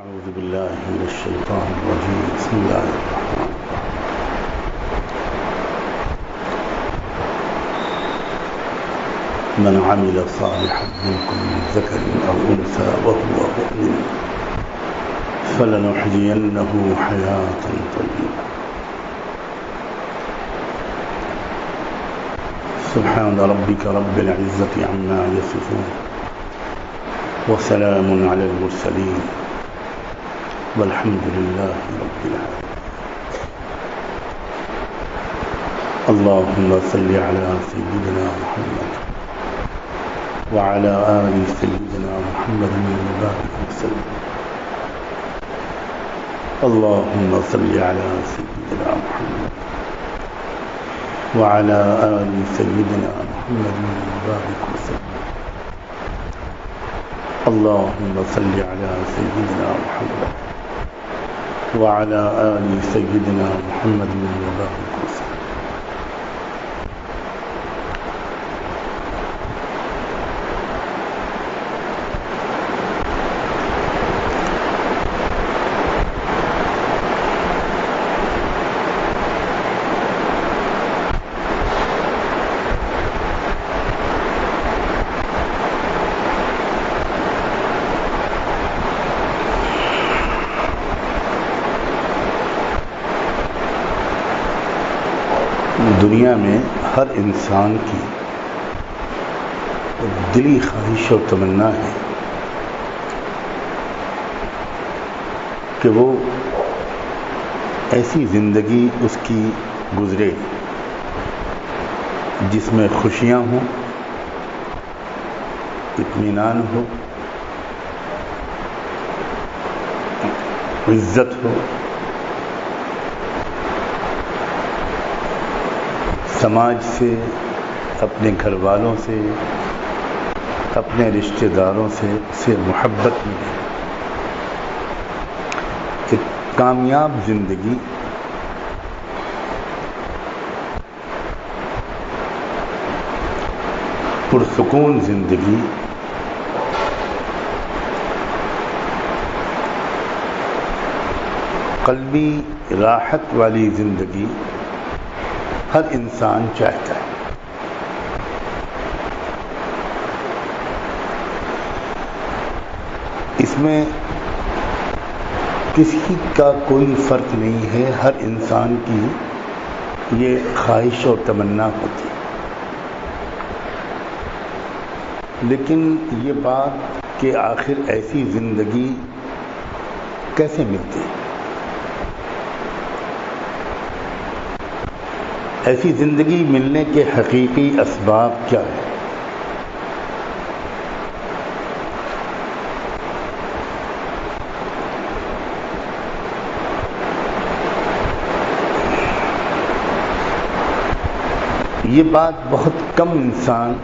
أعوذ بالله من الشيطان الرجيم. بسم الله الرحمن الرحيم. من عمل صالحا منكم من ذكر أو أنثى وهو مؤمن فلنحيينه حياة طيبة. سبحان ربك رب العزة عما يصفون وسلام على المرسلين والحمد لله رب العالمين. اللهم صل على سيدنا محمد وعلى آل سيدنا محمد وبارك وسلم. اللهم صل على سيدنا محمد وعلى آل سيدنا محمد وبارك وسلم. اللهم صل على سيدنا محمد وعلى آل سيدنا محمد وبارك وسلم. دنیا میں ہر انسان کی دلی خواہش اور تمنا ہے کہ وہ ایسی زندگی اس کی گزرے جس میں خوشیاں ہوں، اطمینان ہو، عزت ہو، سماج سے، اپنے گھر والوں سے، اپنے رشتہ داروں سے اسے محبت ملے. ایک کامیاب زندگی پرسکون زندگی قلبی راحت والی زندگی ہر انسان چاہتا ہے. اس میں کسی کا کوئی فرق نہیں ہے، ہر انسان کی یہ خواہش اور تمنا ہوتی ہے. لیکن یہ بات کہ آخر ایسی زندگی کیسے ملتی ہے، ایسی زندگی ملنے کے حقیقی اسباب کیا ہے؟ یہ بات بہت کم انسان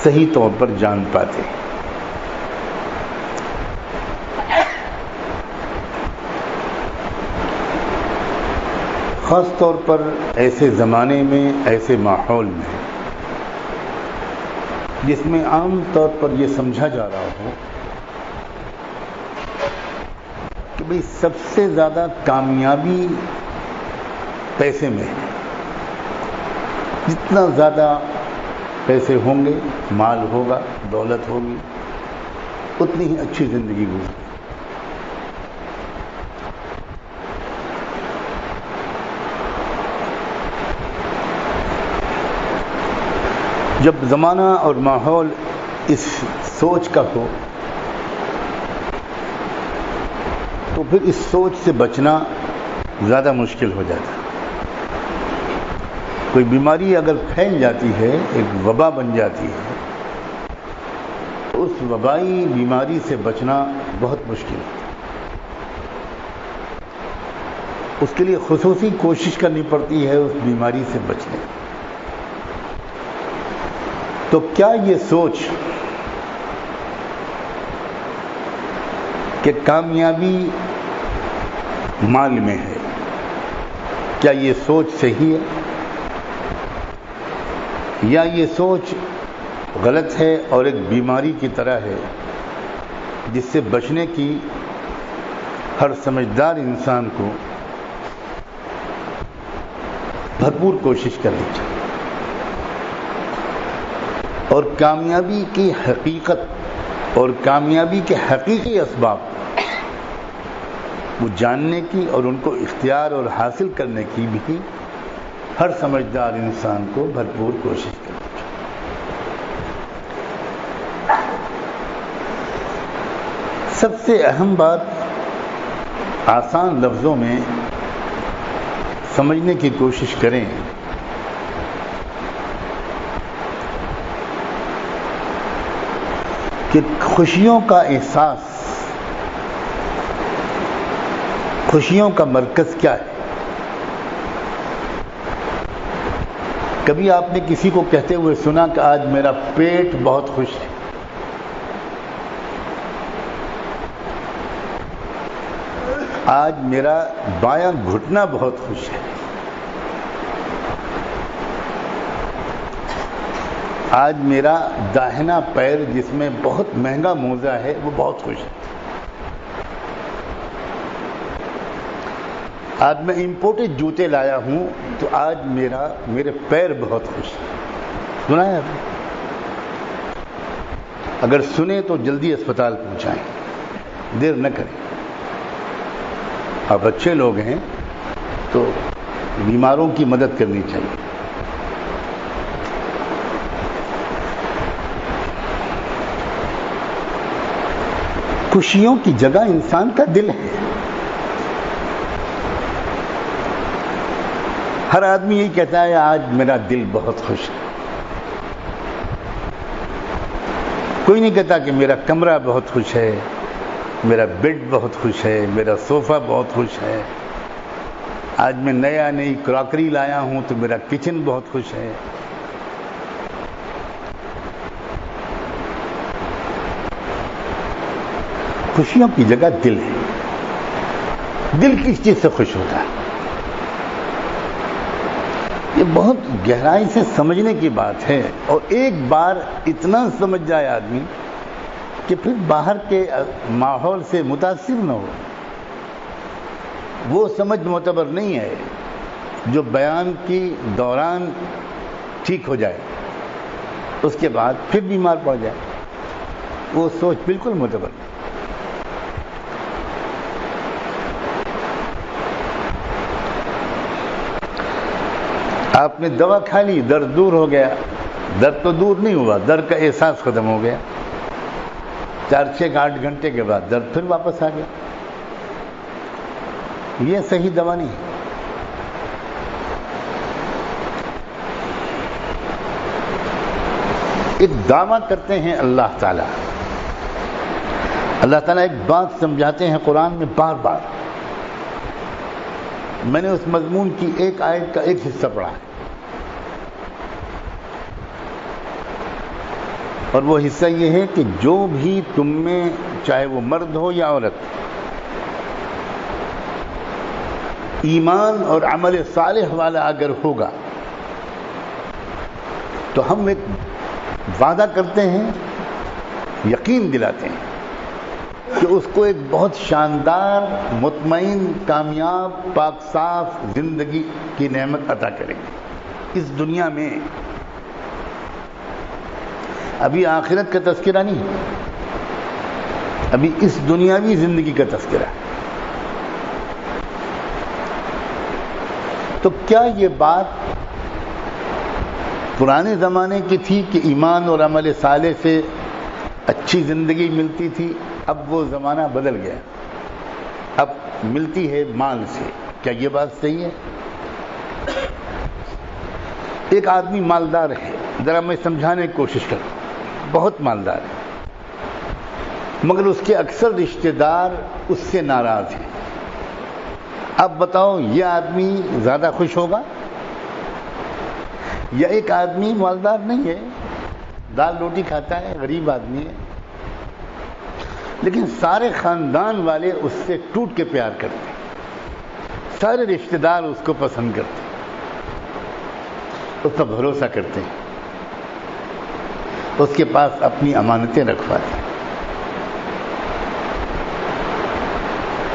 صحیح طور پر جان پاتے ہیں. خاص طور پر ایسے زمانے میں، ایسے ماحول میں جس میں عام طور پر یہ سمجھا جا رہا ہو کہ بھئی سب سے زیادہ کامیابی پیسے میں ہے. جتنا زیادہ پیسے ہوں گے، مال ہوگا، دولت ہوگی، اتنی ہی اچھی زندگی گزرے. جب زمانہ اور ماحول اس سوچ کا ہو تو پھر اس سوچ سے بچنا زیادہ مشکل ہو جاتا ہے. کوئی بیماری اگر پھیل جاتی ہے، ایک وبا بن جاتی ہے، تو اس وبائی بیماری سے بچنا بہت مشکل ہے. اس کے لیے خصوصی کوشش کرنی پڑتی ہے اس بیماری سے بچنے. تو کیا یہ سوچ کہ کامیابی مال میں ہے، کیا یہ سوچ صحیح ہے یا یہ سوچ غلط ہے اور ایک بیماری کی طرح ہے جس سے بچنے کی ہر سمجھدار انسان کو بھرپور کوشش کرنی چاہیے، اور کامیابی کی حقیقت اور کامیابی کے حقیقی اسباب وہ جاننے کی اور ان کو اختیار اور حاصل کرنے کی بھی ہر سمجھدار انسان کو بھرپور کوشش کرنی چاہیے۔ سب سے اہم بات آسان لفظوں میں سمجھنے کی کوشش کریں کہ خوشیوں کا احساس، خوشیوں کا مرکز کیا ہے۔ کبھی آپ نے کسی کو کہتے ہوئے سنا کہ آج میرا پیٹ بہت خوش ہے؟ آج میرا بایاں گھٹنا بہت خوش ہے، آج میرا داہنا پیر جس میں بہت مہنگا موزہ ہے وہ بہت خوش ہے، آج میں امپورٹڈ جوتے لایا ہوں تو آج میرے پیر بہت خوش ہیں۔ سنا ہے آپ نے؟ اگر سنے تو جلدی اسپتال پہنچائیں، دیر نہ کریں۔ آپ اچھے لوگ ہیں تو بیماروں کی مدد کرنی چاہیے۔ خوشیوں کی جگہ انسان کا دل ہے۔ ہر آدمی یہی کہتا ہے آج میرا دل بہت خوش ہے۔ کوئی نہیں کہتا کہ میرا کمرہ بہت خوش ہے، میرا بیڈ بہت خوش ہے، میرا صوفہ بہت خوش ہے، آج میں نئی کراکری لایا ہوں تو میرا کچن بہت خوش ہے۔ خوشیوں کی جگہ دل ہے۔ دل کس چیز سے خوش ہوتا ہے؟ یہ بہت گہرائی سے سمجھنے کی بات ہے، اور ایک بار اتنا سمجھ جائے آدمی کہ پھر باہر کے ماحول سے متاثر نہ ہو۔ وہ سمجھ معتبر نہیں ہے جو بیان کی دوران ٹھیک ہو جائے، اس کے بعد پھر بیمار پڑ جائے، وہ سوچ بالکل معتبر نہیں۔ آپ نے دوا کھا لی، درد دور ہو گیا، درد تو دور نہیں ہوا، درد کا احساس ختم ہو گیا، 4-6-8 گھنٹے کے بعد درد پھر واپس آ گیا۔ یہ صحیح دوا نہیں ہے۔ ایک دعویٰ کرتے ہیں اللہ تعالیٰ ایک بات سمجھاتے ہیں قرآن میں بار بار۔ میں نے اس مضمون کی ایک آیت کا ایک حصہ پڑھا ہے، اور وہ حصہ یہ ہے کہ جو بھی تم میں، چاہے وہ مرد ہو یا عورت، ایمان اور عمل صالح والا اگر ہوگا تو ہم ایک وعدہ کرتے ہیں، یقین دلاتے ہیں کہ اس کو ایک بہت شاندار، مطمئن، کامیاب، پاک صاف زندگی کی نعمت عطا کریں گے اس دنیا میں۔ ابھی آخرت کا تذکرہ نہیں، ابھی اس دنیاوی زندگی کا تذکرہ ہے۔ تو کیا یہ بات پرانے زمانے کی تھی کہ ایمان اور عمل صالح سے اچھی زندگی ملتی تھی؟ اب وہ زمانہ بدل گیا، اب ملتی ہے مال سے۔ کیا یہ بات صحیح ہے؟ ایک آدمی مالدار ہے، ذرا میں سمجھانے کی کوشش کروں، بہت مالدار ہے، مگر اس کے اکثر رشتہ دار اس سے ناراض ہیں۔ اب بتاؤ یہ آدمی زیادہ خوش ہوگا یا ایک آدمی مالدار نہیں ہے، دال روٹی کھاتا ہے، غریب آدمی ہے، لیکن سارے خاندان والے اس سے ٹوٹ کے پیار کرتے ہیں، سارے رشتہ دار اس کو پسند کرتے ہیں، اس پر بھروسہ کرتے ہیں، اس کے پاس اپنی امانتیں رکھواتے ہیں۔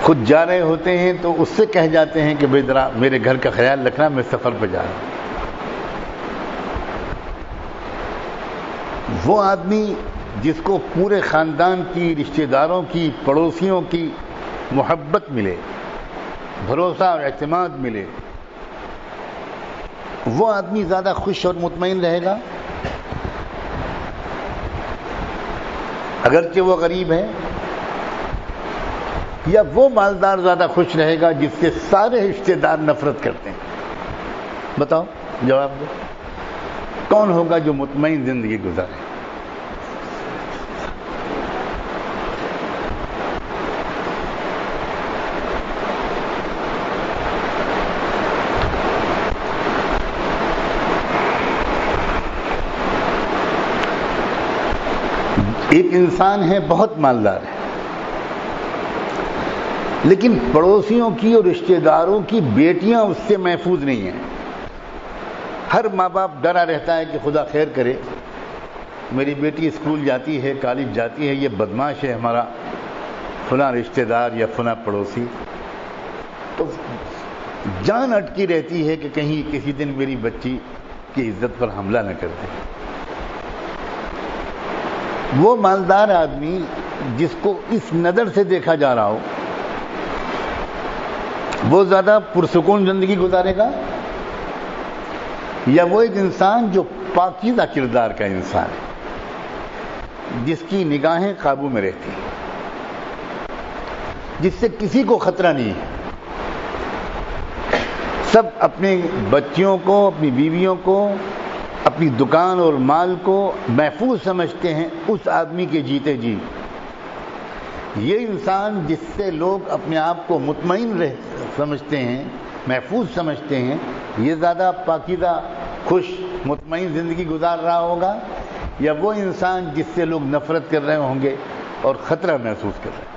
خود جا رہے ہوتے ہیں تو اس سے کہہ جاتے ہیں کہ بھائی ذرا میرے گھر کا خیال رکھنا، میں سفر پہ جا رہا ہوں۔ وہ آدمی جس کو پورے خاندان کی، رشتہ داروں کی، پڑوسیوں کی محبت ملے، بھروسہ اور اعتماد ملے، وہ آدمی زیادہ خوش اور مطمئن رہے گا، اگرچہ وہ غریب ہے، یا وہ مالدار زیادہ خوش رہے گا جس سے سارے رشتہ دار نفرت کرتے ہیں؟ بتاؤ، جواب دو، کون ہوگا جو مطمئن زندگی گزارے؟ ایک انسان ہے بہت مالدار ہے، لیکن پڑوسیوں کی اور رشتہ داروں کی بیٹیاں اس سے محفوظ نہیں ہیں۔ ہر ماں باپ ڈرا رہتا ہے کہ خدا خیر کرے، میری بیٹی اسکول جاتی ہے، کالج جاتی ہے، یہ بدماش ہے ہمارا فلاں رشتہ دار یا فلاں پڑوسی، تو جان اٹکی رہتی ہے کہ کہیں کسی دن میری بچی کی عزت پر حملہ نہ کر دے۔ وہ مالدار آدمی جس کو اس نظر سے دیکھا جا رہا ہو، وہ زیادہ پرسکون زندگی گزارے گا، یا وہ ایک انسان جو پاکیزہ کردار کا انسان ہے، جس کی نگاہیں قابو میں رہتی ہیں، جس سے کسی کو خطرہ نہیں ہے، سب اپنے بچیوں کو، اپنی بیویوں کو، اپنی دکان اور مال کو محفوظ سمجھتے ہیں، اس آدمی کے جیتے جی۔ یہ انسان جس سے لوگ اپنے آپ کو مطمئن سمجھتے ہیں، محفوظ سمجھتے ہیں، یہ زیادہ پاکیزہ، خوش، مطمئن زندگی گزار رہا ہوگا، یا وہ انسان جس سے لوگ نفرت کر رہے ہوں گے اور خطرہ محسوس کر رہے ہیں؟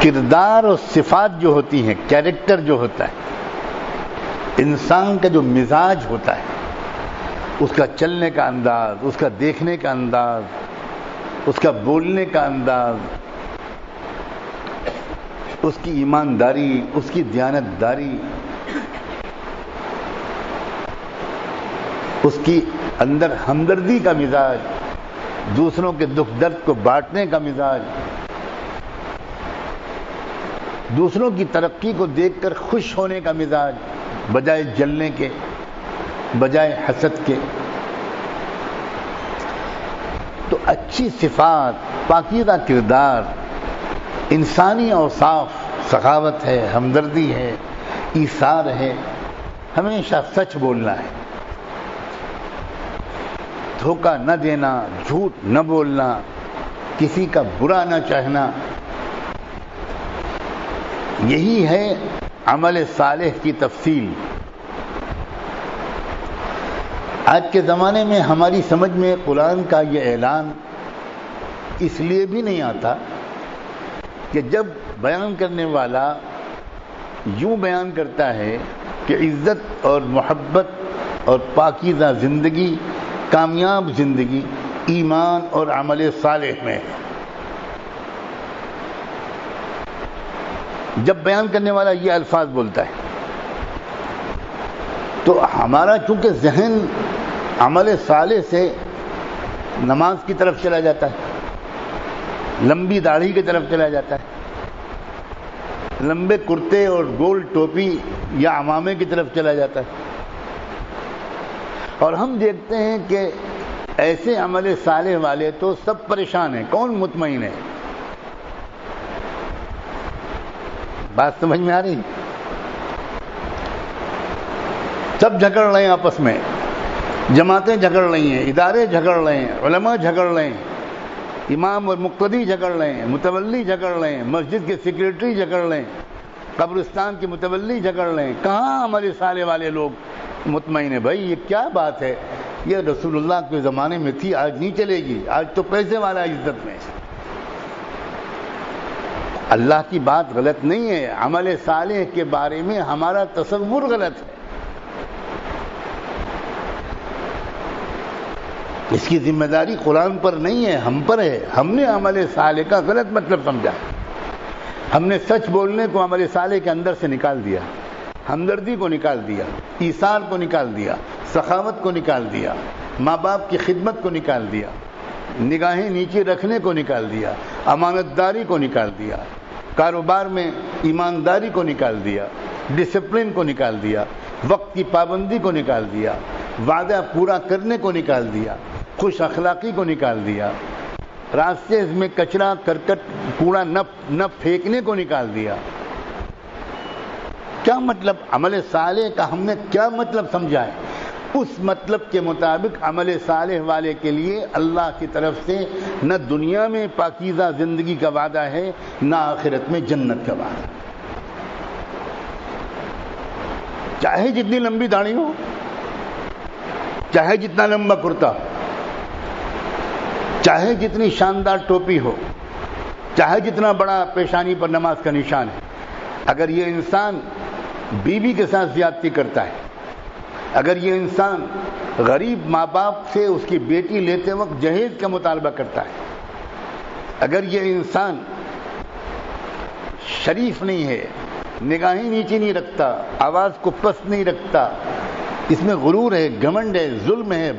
کردار اور صفات جو ہوتی ہیں، کیریکٹر جو ہوتا ہے، انسان کا جو مزاج ہوتا ہے، اس کا چلنے کا انداز، اس کا دیکھنے کا انداز، اس کا بولنے کا انداز، اس کی ایمانداری، اس کی دیانتداری، اس کی اندر ہمدردی کا مزاج، دوسروں کے دکھ درد کو بانٹنے کا مزاج، دوسروں کی ترقی کو دیکھ کر خوش ہونے کا مزاج، بجائے جلنے کے، بجائے حسد کے۔ تو اچھی صفات، پاکیزہ کردار، انسانی اوصاف، سخاوت ہے، ہمدردی ہے، ایثار ہے، ہمیشہ سچ بولنا ہے، دھوکہ نہ دینا، جھوٹ نہ بولنا، کسی کا برا نہ چاہنا، یہی ہے عمل صالح کی تفصیل۔ آج کے زمانے میں ہماری سمجھ میں قرآن کا یہ اعلان اس لیے بھی نہیں آتا کہ جب بیان کرنے والا یوں بیان کرتا ہے کہ عزت اور محبت اور پاکیزہ زندگی، کامیاب زندگی ایمان اور عمل صالح میں ہے، جب بیان کرنے والا یہ الفاظ بولتا ہے تو ہمارا چونکہ ذہن عمل صالح سے نماز کی طرف چلا جاتا ہے، لمبی داڑھی کی طرف چلا جاتا ہے، لمبے کرتے اور گول ٹوپی یا عمامے کی طرف چلا جاتا ہے، اور ہم دیکھتے ہیں کہ ایسے عمل صالح والے تو سب پریشان ہیں، کون مطمئن ہے؟ بات سمجھ میں آ رہی؟ سب جھگڑ رہے ہیں آپس میں، جماعتیں جھگڑ رہی ہیں، ادارے جھگڑ رہے ہیں، علماء جھگڑ رہے ہیں، امام اور مقتدی جھگڑ رہے ہیں، متولی جھگڑ رہے ہیں، مسجد کے سیکریٹری جھگڑ رہے ہیں، قبرستان کے متولی جھگڑ رہے ہیں۔ کہاں ہمارے سالے والے لوگ مطمئن ہیں؟ بھائی یہ کیا بات ہے؟ یہ رسول اللہ کے زمانے میں تھی، آج نہیں چلے گی، آج تو پیسے والا عزت میں۔ اللہ کی بات غلط نہیں ہے، عمل صالح کے بارے میں ہمارا تصور غلط ہے۔ اس کی ذمہ داری قرآن پر نہیں ہے، ہم پر ہے۔ ہم نے عمل صالح کا غلط مطلب سمجھا، ہم نے سچ بولنے کو عمل صالح کے اندر سے نکال دیا، ہمدردی کو نکال دیا، ایثار کو نکال دیا، سخاوت کو نکال دیا، ماں باپ کی خدمت کو نکال دیا، نگاہیں نیچے رکھنے کو نکال دیا، امانت داری کو نکال دیا، کاروبار میں ایمانداری کو نکال دیا، ڈسپلن کو نکال دیا، وقت کی پابندی کو نکال دیا، وعدہ پورا کرنے کو نکال دیا، خوش اخلاقی کو نکال دیا، راستے میں کچرا کرکٹ کوڑا نہ پھینکنے کو نکال دیا۔ کیا مطلب عمل صالح کا ہم نے کیا مطلب سمجھا ہے؟ اس مطلب کے مطابق عمل صالح والے کے لیے اللہ کی طرف سے نہ دنیا میں پاکیزہ زندگی کا وعدہ ہے، نہ آخرت میں جنت کا وعدہ۔ چاہے جتنی لمبی داڑھی ہو، چاہے جتنا لمبا کرتا، چاہے جتنی شاندار ٹوپی ہو، چاہے جتنا بڑا پیشانی پر نماز کا نشان ہے، اگر یہ انسان بیوی کے ساتھ زیادتی کرتا ہے، اگر یہ انسان غریب ماں باپ سے اس کی بیٹی لیتے وقت جہیز کا مطالبہ کرتا ہے، اگر یہ انسان شریف نہیں ہے، نگاہیں نیچے نہیں رکھتا، آواز کو پست نہیں رکھتا، اس میں غرور ہے، گھمنڈ ہے، ظلم ہے،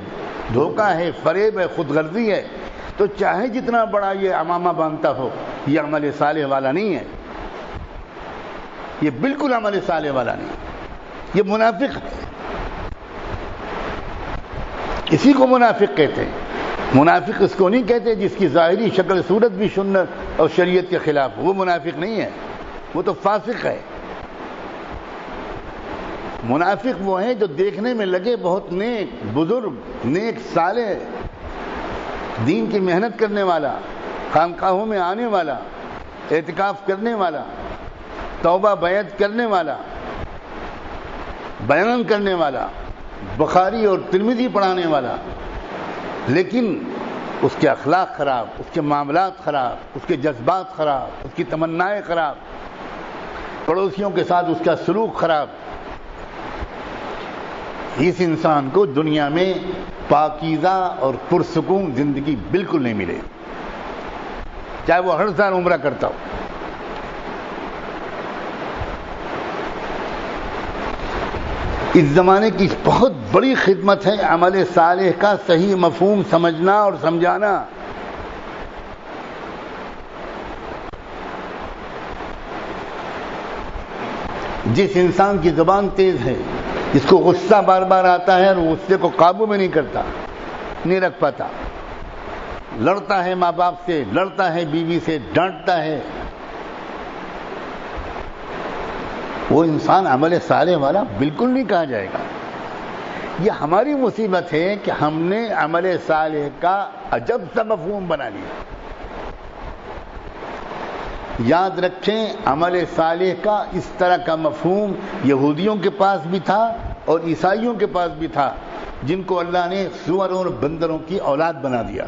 دھوکہ ہے، فریب ہے، خود غرضی ہے، تو چاہے جتنا بڑا یہ عمامہ باندھتا ہو، یہ عمل صالح والا نہیں ہے، یہ بالکل عمل صالح والا نہیں ہے، یہ منافق ہے۔ اسی کو منافق کہتے ہیں۔ منافق اس کو نہیں کہتے جس کی ظاہری شکل صورت بھی سنت اور شریعت کے خلاف، وہ منافق نہیں ہے، وہ تو فاسق ہے۔ منافق وہ ہیں جو دیکھنے میں لگے بہت نیک، بزرگ، نیک، صالح، دین کی محنت کرنے والا، خانقاہوں میں آنے والا، اعتکاف کرنے والا، توبہ بیعت کرنے والا، بیان کرنے والا، بخاری اور ترمذی پڑھانے والا، لیکن اس کے اخلاق خراب، اس کے معاملات خراب، اس کے جذبات خراب، اس کی تمنائیں خراب، پڑوسیوں کے ساتھ اس کا سلوک خراب، اس انسان کو دنیا میں پاکیزہ اور پرسکون زندگی بالکل نہیں ملے، چاہے وہ ہر سال عمرہ کرتا ہو۔ اس زمانے کی بہت بڑی خدمت ہے عمل صالح کا صحیح مفہوم سمجھنا اور سمجھانا۔ جس انسان کی زبان تیز ہے، جس کو غصہ بار بار آتا ہے اور غصے کو قابو میں نہیں کرتا، نہیں رکھ پاتا، لڑتا ہے ماں باپ سے، لڑتا ہے بیوی سے، ڈانٹتا ہے، وہ انسان عمل صالح والا بالکل نہیں کہا جائے گا۔ یہ ہماری مصیبت ہے کہ ہم نے عمل صالح کا عجب سا مفہوم بنا لیا۔ یاد رکھیں، عمل صالح کا اس طرح کا مفہوم یہودیوں کے پاس بھی تھا اور عیسائیوں کے پاس بھی تھا، جن کو اللہ نے سوروں اور بندروں کی اولاد بنا دیا۔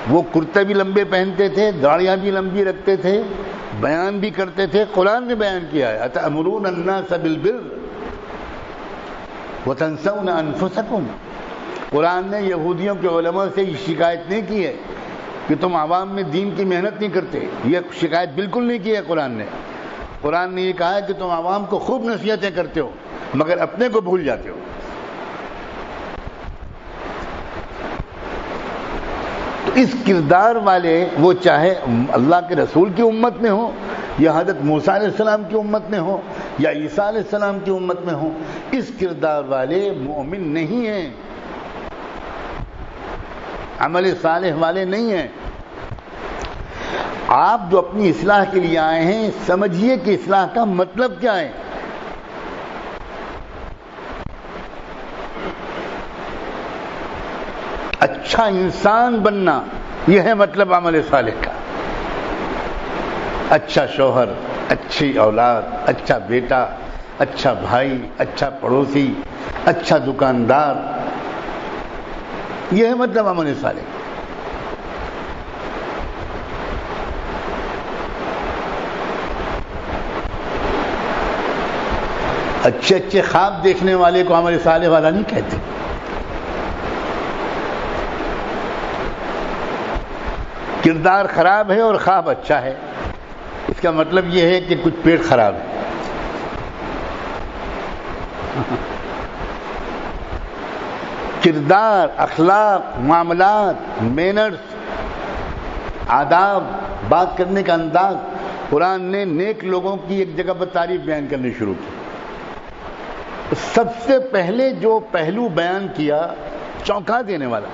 وہ کرتے بھی لمبے پہنتے تھے، داڑیاں بھی لمبی رکھتے تھے، بیان بھی کرتے تھے۔ قرآن نے بیان کیا ہے، أَتَأْمُرُونَ النَّاسَ بِالْبِرِّ وَتَنْسَوْنَ أَنفُسَكُمْ۔ قرآن نے یہودیوں کے علماء سے یہ شکایت نہیں کی ہے کہ تم عوام میں دین کی محنت نہیں کرتے، یہ شکایت بالکل نہیں کی ہے قرآن نے۔ قرآن نے یہ کہا ہے کہ تم عوام کو خوب نصیحتیں کرتے ہو مگر اپنے کو بھول جاتے ہو۔ تو اس کردار والے، وہ چاہے اللہ کے رسول کی امت میں ہو یا حضرت موسیٰ علیہ السلام کی امت میں ہو یا عیسیٰ علیہ السلام کی امت میں ہو، اس کردار والے مومن نہیں ہیں، عمل صالح والے نہیں ہیں۔ آپ جو اپنی اصلاح کے لیے آئے ہیں، سمجھیے کہ اصلاح کا مطلب کیا ہے۔ اچھا انسان بننا، یہ ہے مطلب عمل صالح کا۔ اچھا شوہر، اچھی اولاد، اچھا بیٹا، اچھا بھائی، اچھا پڑوسی، اچھا دکاندار، یہ ہے مطلب عمل صالح۔ اچھے اچھے خواب دیکھنے والے کو عمل صالح والا نہیں کہتے۔ کردار خراب ہے اور خواب اچھا ہے، اس کا مطلب یہ ہے کہ کچھ پیٹ خراب ہے۔ کردار، اخلاق، معاملات، مینرز، آداب، بات کرنے کا انداز، قرآن نے نیک لوگوں کی ایک جگہ پر تعریف بیان کرنی شروع کی۔ سب سے پہلے جو پہلو بیان کیا چونکا دینے والا،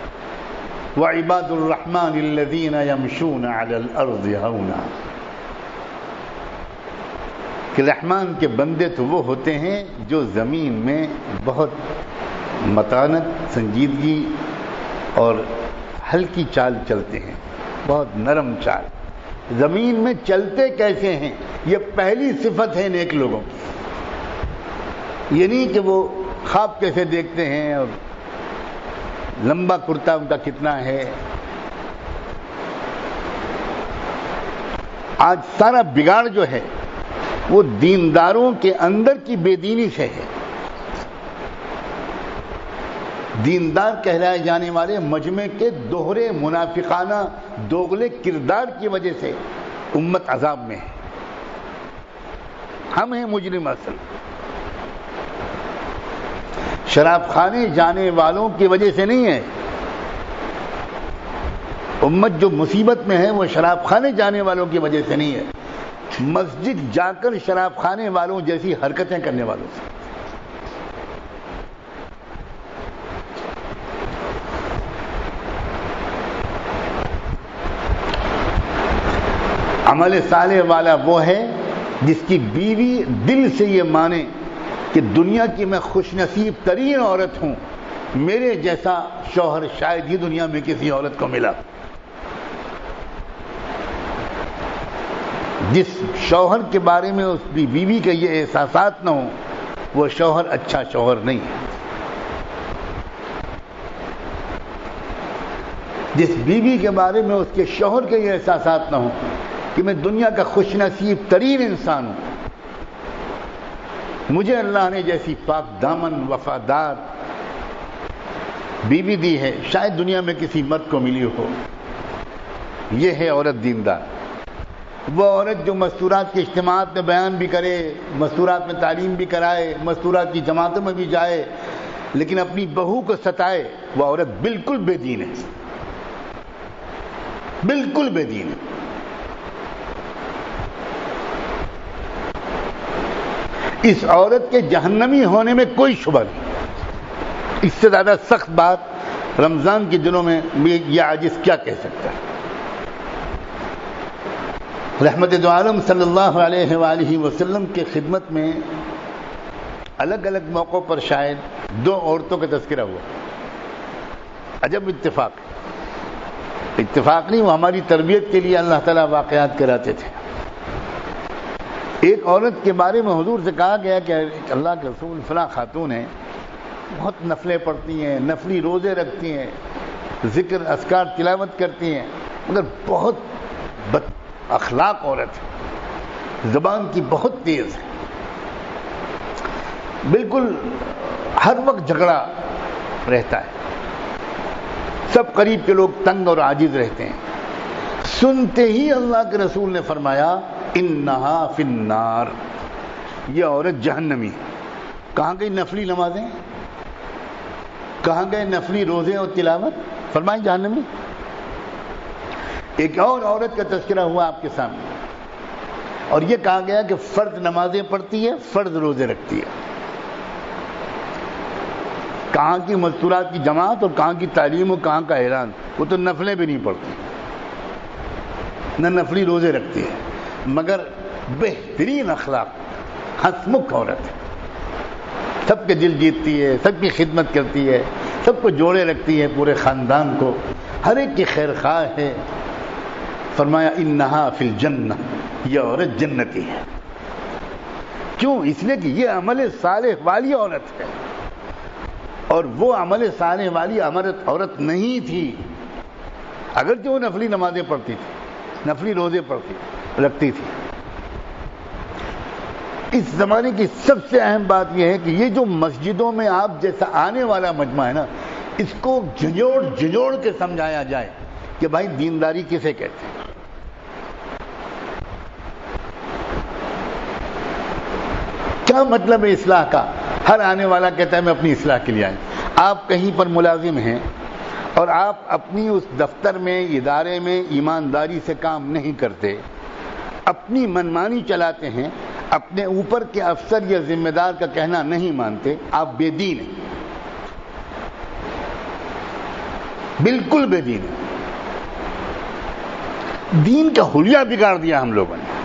وَعِبَادُ الرَّحْمَنِ الَّذِينَ يَمْشُونَ عَلَى الْأَرْضِ هَوْنًا، کہ رحمان کے بندے تو وہ ہوتے ہیں جو زمین میں بہت متانت، سنجیدگی اور ہلکی چال چلتے ہیں، بہت نرم چال۔ زمین میں چلتے کیسے ہیں، یہ پہلی صفت ہے نیک لوگوں کی۔ یہ نہیں کہ وہ خواب کیسے دیکھتے ہیں اور لمبا کرتا ان کا کتنا ہے۔ آج سارا بگاڑ جو ہے وہ دینداروں کے اندر کی بے دینی سے ہے۔ دیندار کہلائے جانے والے مجمع کے دوہرے منافقانہ دوغلے کردار کی وجہ سے امت عذاب میں ہے۔ ہم ہیں مجرم اصل۔ شراب خانے جانے والوں کی وجہ سے نہیں ہے۔ امت جو مصیبت میں ہے وہ شراب خانے جانے والوں کی وجہ سے نہیں ہے، مسجد جا کر شراب خانے والوں جیسی حرکتیں کرنے والوں سے۔ عمل صالح والا وہ ہے جس کی بیوی دل سے یہ مانے کہ دنیا کی میں خوش نصیب ترین عورت ہوں، میرے جیسا شوہر شاید ہی دنیا میں کسی عورت کو ملا۔ جس شوہر کے بارے میں اس کی بیوی کے یہ احساسات نہ ہوں، وہ شوہر اچھا شوہر نہیں ہے۔ جس بیوی کے بارے میں اس کے شوہر کے یہ احساسات نہ ہوں کہ میں دنیا کا خوش نصیب ترین انسان ہوں، مجھے اللہ نے جیسی پاک دامن وفادار بیوی دی ہے، شاید دنیا میں کسی مرد کو ملی ہو۔ یہ ہے عورت دیندار۔ وہ عورت جو مستورات کے اجتماعات میں بیان بھی کرے، مستورات میں تعلیم بھی کرائے، مستورات کی جماعتوں میں بھی جائے، لیکن اپنی بہو کو ستائے، وہ عورت بالکل بے دین ہے، بالکل بے دین ہے۔ اس عورت کے جہنمی ہونے میں کوئی شبہ نہیں۔ اس سے زیادہ سخت بات رمضان کے دنوں میں یہ عاجز کیا کہہ سکتا ہے؟ رحمت دو عالم صلی اللہ علیہ وآلہ وسلم کے خدمت میں الگ الگ موقعوں پر شاید دو عورتوں کا تذکرہ ہوا۔ عجب اتفاق نہیں، وہ ہماری تربیت کے لیے اللہ تعالیٰ واقعات کراتے تھے۔ ایک عورت کے بارے میں حضور سے کہا گیا کہ اللہ کے رسول فلاں خاتون ہے، بہت نفلیں پڑھتی ہیں، نفلی روزے رکھتی ہیں، ذکر اذکار تلاوت کرتی ہیں، مگر بہت بد اخلاق عورت ہے، زبان کی بہت تیز ہے، بالکل ہر وقت جھگڑا رہتا ہے، سب قریب کے لوگ تنگ اور عاجز رہتے ہیں۔ سنتے ہی اللہ کے رسول نے فرمایا انہا فی النار، یہ عورت جہنمی ہے۔ کہاں گئی نفلی نمازیں، کہاں گئے نفلی روزے اور تلاوت؟ فرمائیں جہنمی۔ ایک اور عورت کا تذکرہ ہوا آپ کے سامنے، اور یہ کہا گیا کہ فرض نمازیں پڑھتی ہے، فرض روزے رکھتی ہے۔ کہاں کی مستورات کی جماعت اور کہاں کی تعلیم اور کہاں کا اعلان، وہ تو نفلیں بھی نہیں پڑھتی، نہ نفلی روزے رکھتی ہے، مگر بہترین اخلاق، ہنسمکھ عورت ہے، سب کے دل جیتتی ہے، سب کی خدمت کرتی ہے، سب کو جوڑے رکھتی ہے، پورے خاندان کو، ہر ایک کی خیر خواہ ہے۔ فرمایا انہا فی الجنہ، یہ عورت جنتی ہے۔ کیوں؟ اس لیے کہ یہ عمل صالح والی عورت ہے، اور وہ عمل صالح والی عورت نہیں تھی، اگرچہ وہ نفلی نمازیں پڑھتی تھی، نفلی روزے رکھتی تھی۔ اس زمانے کی سب سے اہم بات یہ ہے کہ یہ جو مسجدوں میں آپ جیسا آنے والا مجمع ہے نا، اس کو جھنجھوڑ کے سمجھایا جائے کہ بھائی دینداری کسے کہتے ہیں. کیا مطلب ہے اصلاح کا؟ ہر آنے والا کہتا ہے میں اپنی اصلاح کے لیے آیا. آپ کہیں پر ملازم ہیں اور آپ اپنی اس دفتر میں ادارے میں ایمانداری سے کام نہیں کرتے، اپنی منمانی چلاتے ہیں، اپنے اوپر کے افسر یا ذمہ دار کا کہنا نہیں مانتے، آپ بے دین ہیں، بالکل بے دین ہیں. دین کا حلیہ بگاڑ دیا ہم لوگوں نے.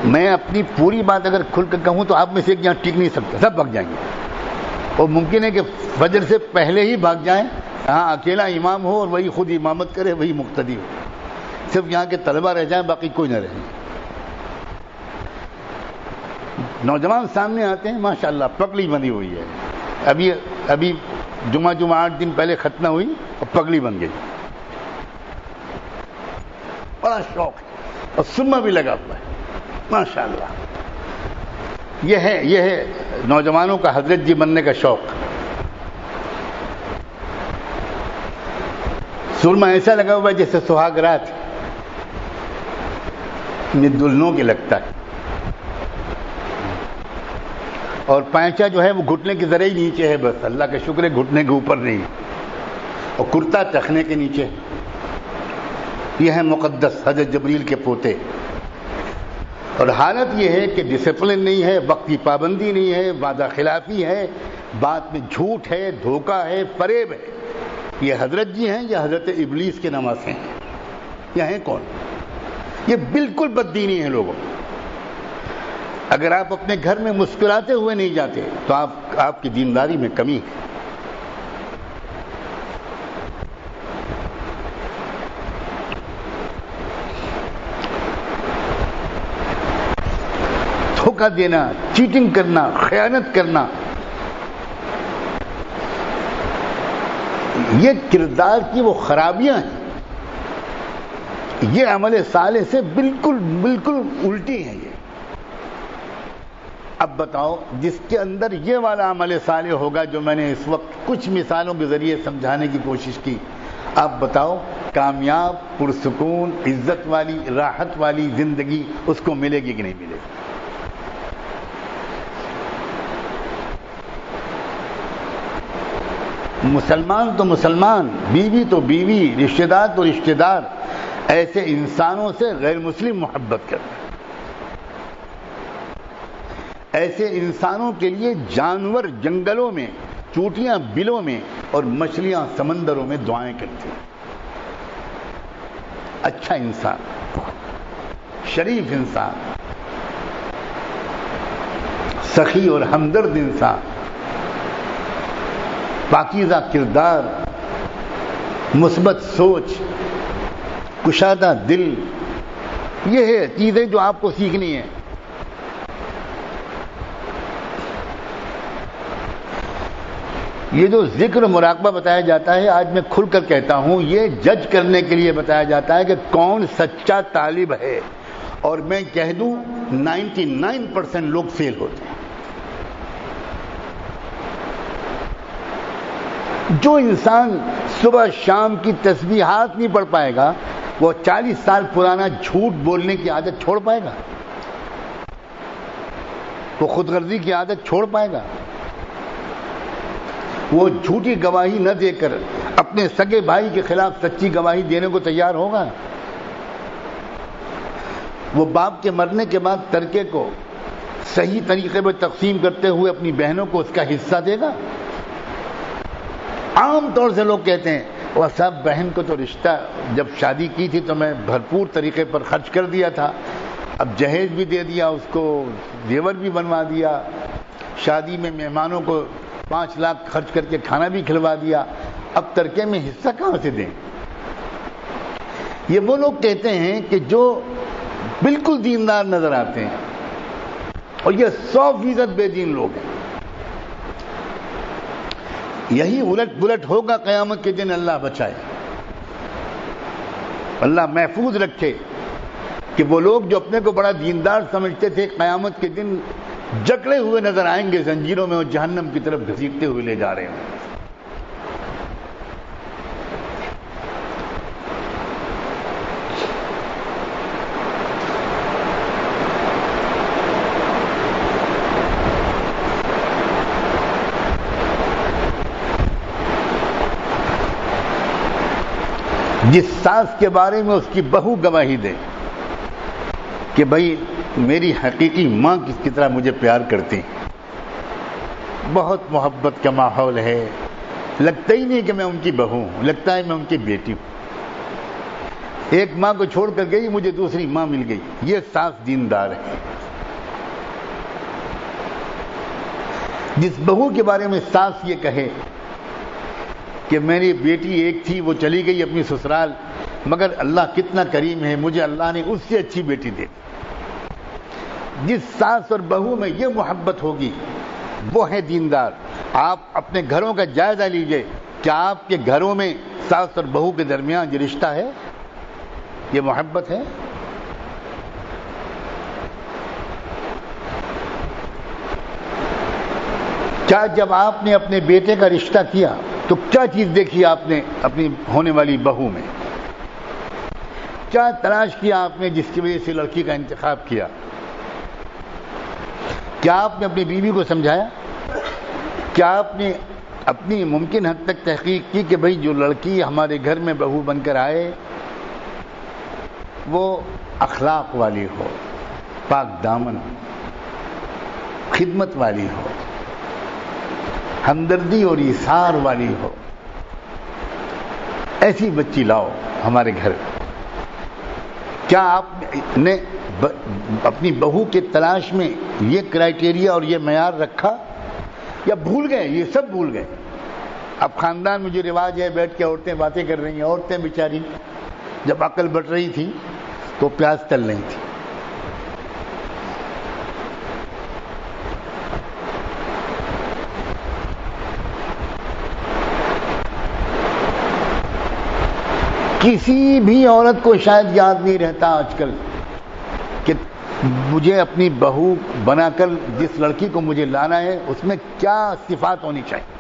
میں اپنی پوری بات اگر کھل کر کہوں تو آپ میں سے ایک یہاں ٹک نہیں سکتا، سب بھاگ جائیں گے. اور ممکن ہے کہ فجر سے پہلے ہی بھاگ جائیں، ہاں اکیلا امام ہو اور وہی خود امامت کرے، وہی مقتدی ہو، صرف یہاں کے طلبہ رہ جائیں، باقی کوئی نہ رہے. نوجوان سامنے آتے ہیں ماشاءاللہ پگڑی بندھی ہوئی ہے، ابھی جمعہ 8 دن پہلے ختنہ ہوئی اور پگڑی بن گئی، بڑا شوق ہے اور سرما بھی لگا ہوا ہے ماشاءاللہ. یہ ہے نوجوانوں کا حضرت جی بننے کا شوق. سرما ایسا لگا ہوا ہے جیسے سہاگ رات میں دلہنوں کے لگتا ہے، اور پینچا جو ہے وہ گھٹنے کے ذرا ہی نیچے ہے، بس اللہ کا شکر ہے گھٹنے کے اوپر نہیں، اور کرتا ٹخنے کے نیچے. یہ ہے مقدس حضرت جبریل کے پوتے. اور حالت یہ ہے کہ ڈسپلن نہیں ہے، وقت کی پابندی نہیں ہے، وعدہ خلافی ہے، بات میں جھوٹ ہے، دھوکہ ہے، فریب ہے. یہ حضرت جی ہیں یا حضرت ابلیس کے نواسے ہیں؟ یہ ہیں کون؟ یہ بالکل بددینی ہیں لوگوں. اگر آپ اپنے گھر میں مسکراتے ہوئے نہیں جاتے تو آپ کی دینداری میں کمی ہے. دھوکہ دینا، چیٹنگ کرنا، خیانت کرنا، یہ کردار کی وہ خرابیاں ہیں. یہ عمل صالح سے بالکل الٹی ہیں. یہ اب بتاؤ جس کے اندر یہ والا عمل صالح ہوگا جو میں نے اس وقت کچھ مثالوں کے ذریعے سمجھانے کی کوشش کی، آپ بتاؤ کامیاب، پرسکون، عزت والی، راحت والی زندگی اس کو ملے گی کہ نہیں ملے گی؟ مسلمان تو مسلمان، بیوی تو بیوی، رشتہ دار تو رشتہ دار، ایسے انسانوں سے غیر مسلم محبت کرتے ہیں. ایسے انسانوں کے لیے جانور جنگلوں میں، چوٹیاں بلوں میں اور مچھلیاں سمندروں میں دعائیں کرتے ہیں. اچھا انسان، شریف انسان، سخی اور ہمدرد انسان، پاکیزہ کردار، مثبت سوچ، کشادہ دل، یہ ہے چیزیں جو آپ کو سیکھنی ہیں. یہ جو ذکر مراقبہ بتایا جاتا ہے، آج میں کھل کر کہتا ہوں، یہ جج کرنے کے لیے بتایا جاتا ہے کہ کون سچا طالب ہے. اور میں کہہ دوں 99% لوگ فیل ہوتے ہیں. جو انسان صبح شام کی تسبیحات نہیں پڑھ پائے گا، وہ 40 سال پرانا جھوٹ بولنے کی عادت چھوڑ پائے گا؟ وہ خود غرضی کی عادت چھوڑ پائے گا؟ وہ جھوٹی گواہی نہ دے کر اپنے سگے بھائی کے خلاف سچی گواہی دینے کو تیار ہوگا؟ وہ باپ کے مرنے کے بعد ترکے کو صحیح طریقے پر تقسیم کرتے ہوئے اپنی بہنوں کو اس کا حصہ دے گا؟ عام طور سے لوگ کہتے ہیں وہ صاحب بہن کو تو رشتہ جب شادی کی تھی تو میں بھرپور طریقے پر خرچ کر دیا تھا، اب جہیز بھی دے دیا اس کو، زیور بھی بنوا دیا، شادی میں مہمانوں کو 5 لاکھ خرچ کر کے کھانا بھی کھلوا دیا، اب ترکے میں حصہ کہاں سے دیں؟ یہ وہ لوگ کہتے ہیں کہ جو بالکل دیندار نظر آتے ہیں، اور یہ 100% بے دین لوگ ہیں. یہی الٹ پلٹ ہوگا قیامت کے دن. اللہ بچائے، اللہ محفوظ رکھے کہ وہ لوگ جو اپنے کو بڑا دیندار سمجھتے تھے قیامت کے دن جکڑے ہوئے نظر آئیں گے زنجیروں میں اور جہنم کی طرف گھسیٹتے ہوئے لے جا رہے ہیں. جس ساس کے بارے میں اس کی بہو گواہی دے کہ بھائی میری حقیقی ماں کس طرح مجھے پیار کرتی، بہت محبت کا ماحول ہے، لگتا ہی نہیں کہ میں ان کی بہو ہوں، لگتا ہے میں ان کی بیٹی ہوں. ایک ماں کو چھوڑ کر گئی، مجھے دوسری ماں مل گئی. یہ ساس دیندار ہے. جس بہو کے بارے میں ساس یہ کہے کہ میری بیٹی ایک تھی، وہ چلی گئی اپنی سسرال، مگر اللہ کتنا کریم ہے، مجھے اللہ نے اس سے اچھی بیٹی دے. جس ساس اور بہو میں یہ محبت ہوگی وہ ہے دیندار. آپ اپنے گھروں کا جائزہ لیجئے، کیا آپ کے گھروں میں ساس اور بہو کے درمیان یہ رشتہ ہے، یہ محبت ہے؟ کیا جب آپ نے اپنے بیٹے کا رشتہ کیا تو کیا چیز دیکھی آپ نے اپنی ہونے والی بہو میں؟ کیا تلاش کیا آپ نے جس کی وجہ سے لڑکی کا انتخاب کیا؟ کیا آپ نے اپنی بیوی کو سمجھایا؟ کیا آپ نے اپنی ممکن حد تک تحقیق کی کہ بھئی جو لڑکی ہمارے گھر میں بہو بن کر آئے وہ اخلاق والی ہو، پاک دامن ہو، خدمت والی ہو، ہمدردی اور ایثار والی ہو، ایسی بچی لاؤ ہمارے گھر. کیا آپ نے اپنی بہو کے تلاش میں یہ کرائٹیریا اور یہ معیار رکھا، یا بھول گئے؟ یہ سب بھول گئے. اب خاندان میں جو رواج ہے، بیٹھ کے عورتیں باتیں کر رہی ہیں. عورتیں بیچاری جب عقل بٹ رہی تھی تو پیاز تل رہی تھی. کسی بھی عورت کو شاید یاد نہیں رہتا آج کل کہ مجھے اپنی بہو بنا کر جس لڑکی کو مجھے لانا ہے اس میں کیا صفات ہونی چاہیے.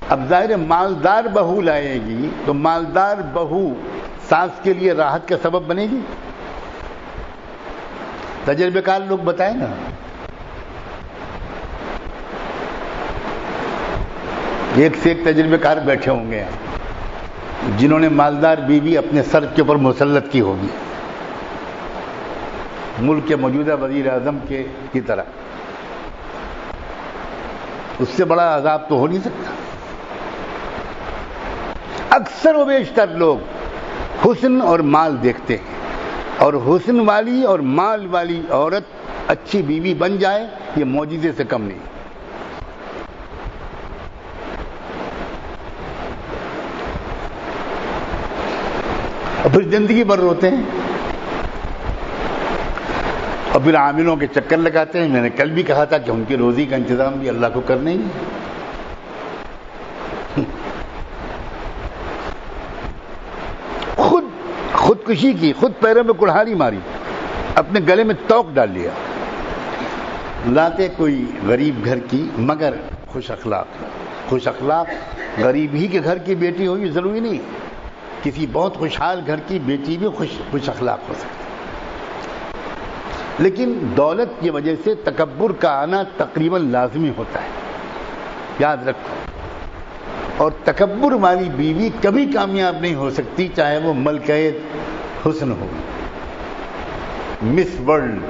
اب ظاہر مالدار بہو لائے گی تو مالدار بہو ساس کے لیے راحت کا سبب بنے گی. تجربے کار لوگ بتائیں نا. ایک سے ایک تجربے کار بیٹھے ہوں گے جنہوں نے مالدار بیوی اپنے سر کے اوپر مسلط کی ہوگی، ملک کے موجودہ وزیر اعظم کی طرح. اس سے بڑا عذاب تو ہو نہیں سکتا. اکثر و بیشتر لوگ حسن اور مال دیکھتے ہیں، اور حسن والی اور مال والی عورت اچھی بیوی بن جائے یہ معجزے سے کم نہیں. اور پھر زندگی بھر روتے ہیں اور پھر عاملوں کے چکر لگاتے ہیں. میں نے کل بھی کہا تھا کہ ان کی روزی کا انتظام بھی اللہ کو کرنا ہی ہے. خودکشی کی، خود پیروں میں کڑھاڑی ماری، اپنے گلے میں توق ڈال لیا. لاتے کوئی غریب گھر کی مگر خوش اخلاق غریب ہی کے گھر کی بیٹی ہوئی ضروری نہیں، کسی بہت خوشحال گھر کی بیٹی بھی خوش اخلاق ہو سکتی. لیکن دولت کی وجہ سے تکبر کا آنا تقریباً لازمی ہوتا ہے، یاد رکھو. اور تکبر والی بیوی کبھی کامیاب نہیں ہو سکتی، چاہے وہ ملکہ حسن ہو، مس ورلڈ.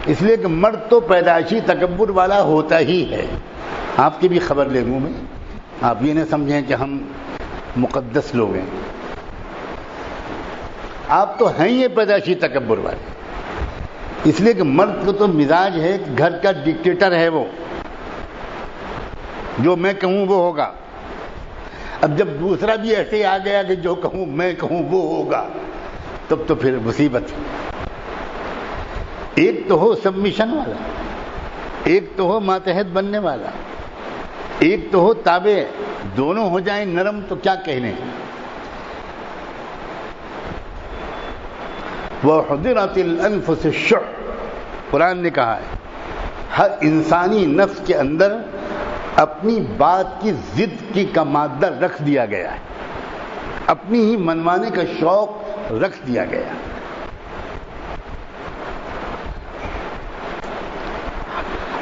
اس لیے کہ مرد تو پیدائشی تکبر والا ہوتا ہی ہے. آپ کی بھی خبر لے لوں میں، آپ یہ نہ سمجھیں کہ ہم مقدس لوگ ہیں. آپ تو ہیں یہ پیدائشی تکبر والے. اس لیے کہ مرد کو تو مزاج ہے کہ گھر کا ڈکٹیٹر ہے، وہ جو میں کہوں وہ ہوگا. اب جب دوسرا بھی ایسے آ گیا کہ جو کہوں میں کہوں وہ ہوگا، تب تو پھر مصیبت ہے. ایک تو ہو سبمیشن والا، ایک تو ہو ماتحت بننے والا، ایک تو ہو تابع. دونوں ہو جائیں نرم تو کیا کہنے. وَحُضِرَتِ الْأَنفُسُ الشُّحُّ، قرآن نے کہا ہے ہر انسانی نفس کے اندر اپنی بات کی ضد کی کا مادہ رکھ دیا گیا ہے، اپنی ہی منوانے کا شوق رکھ دیا گیا ہے۔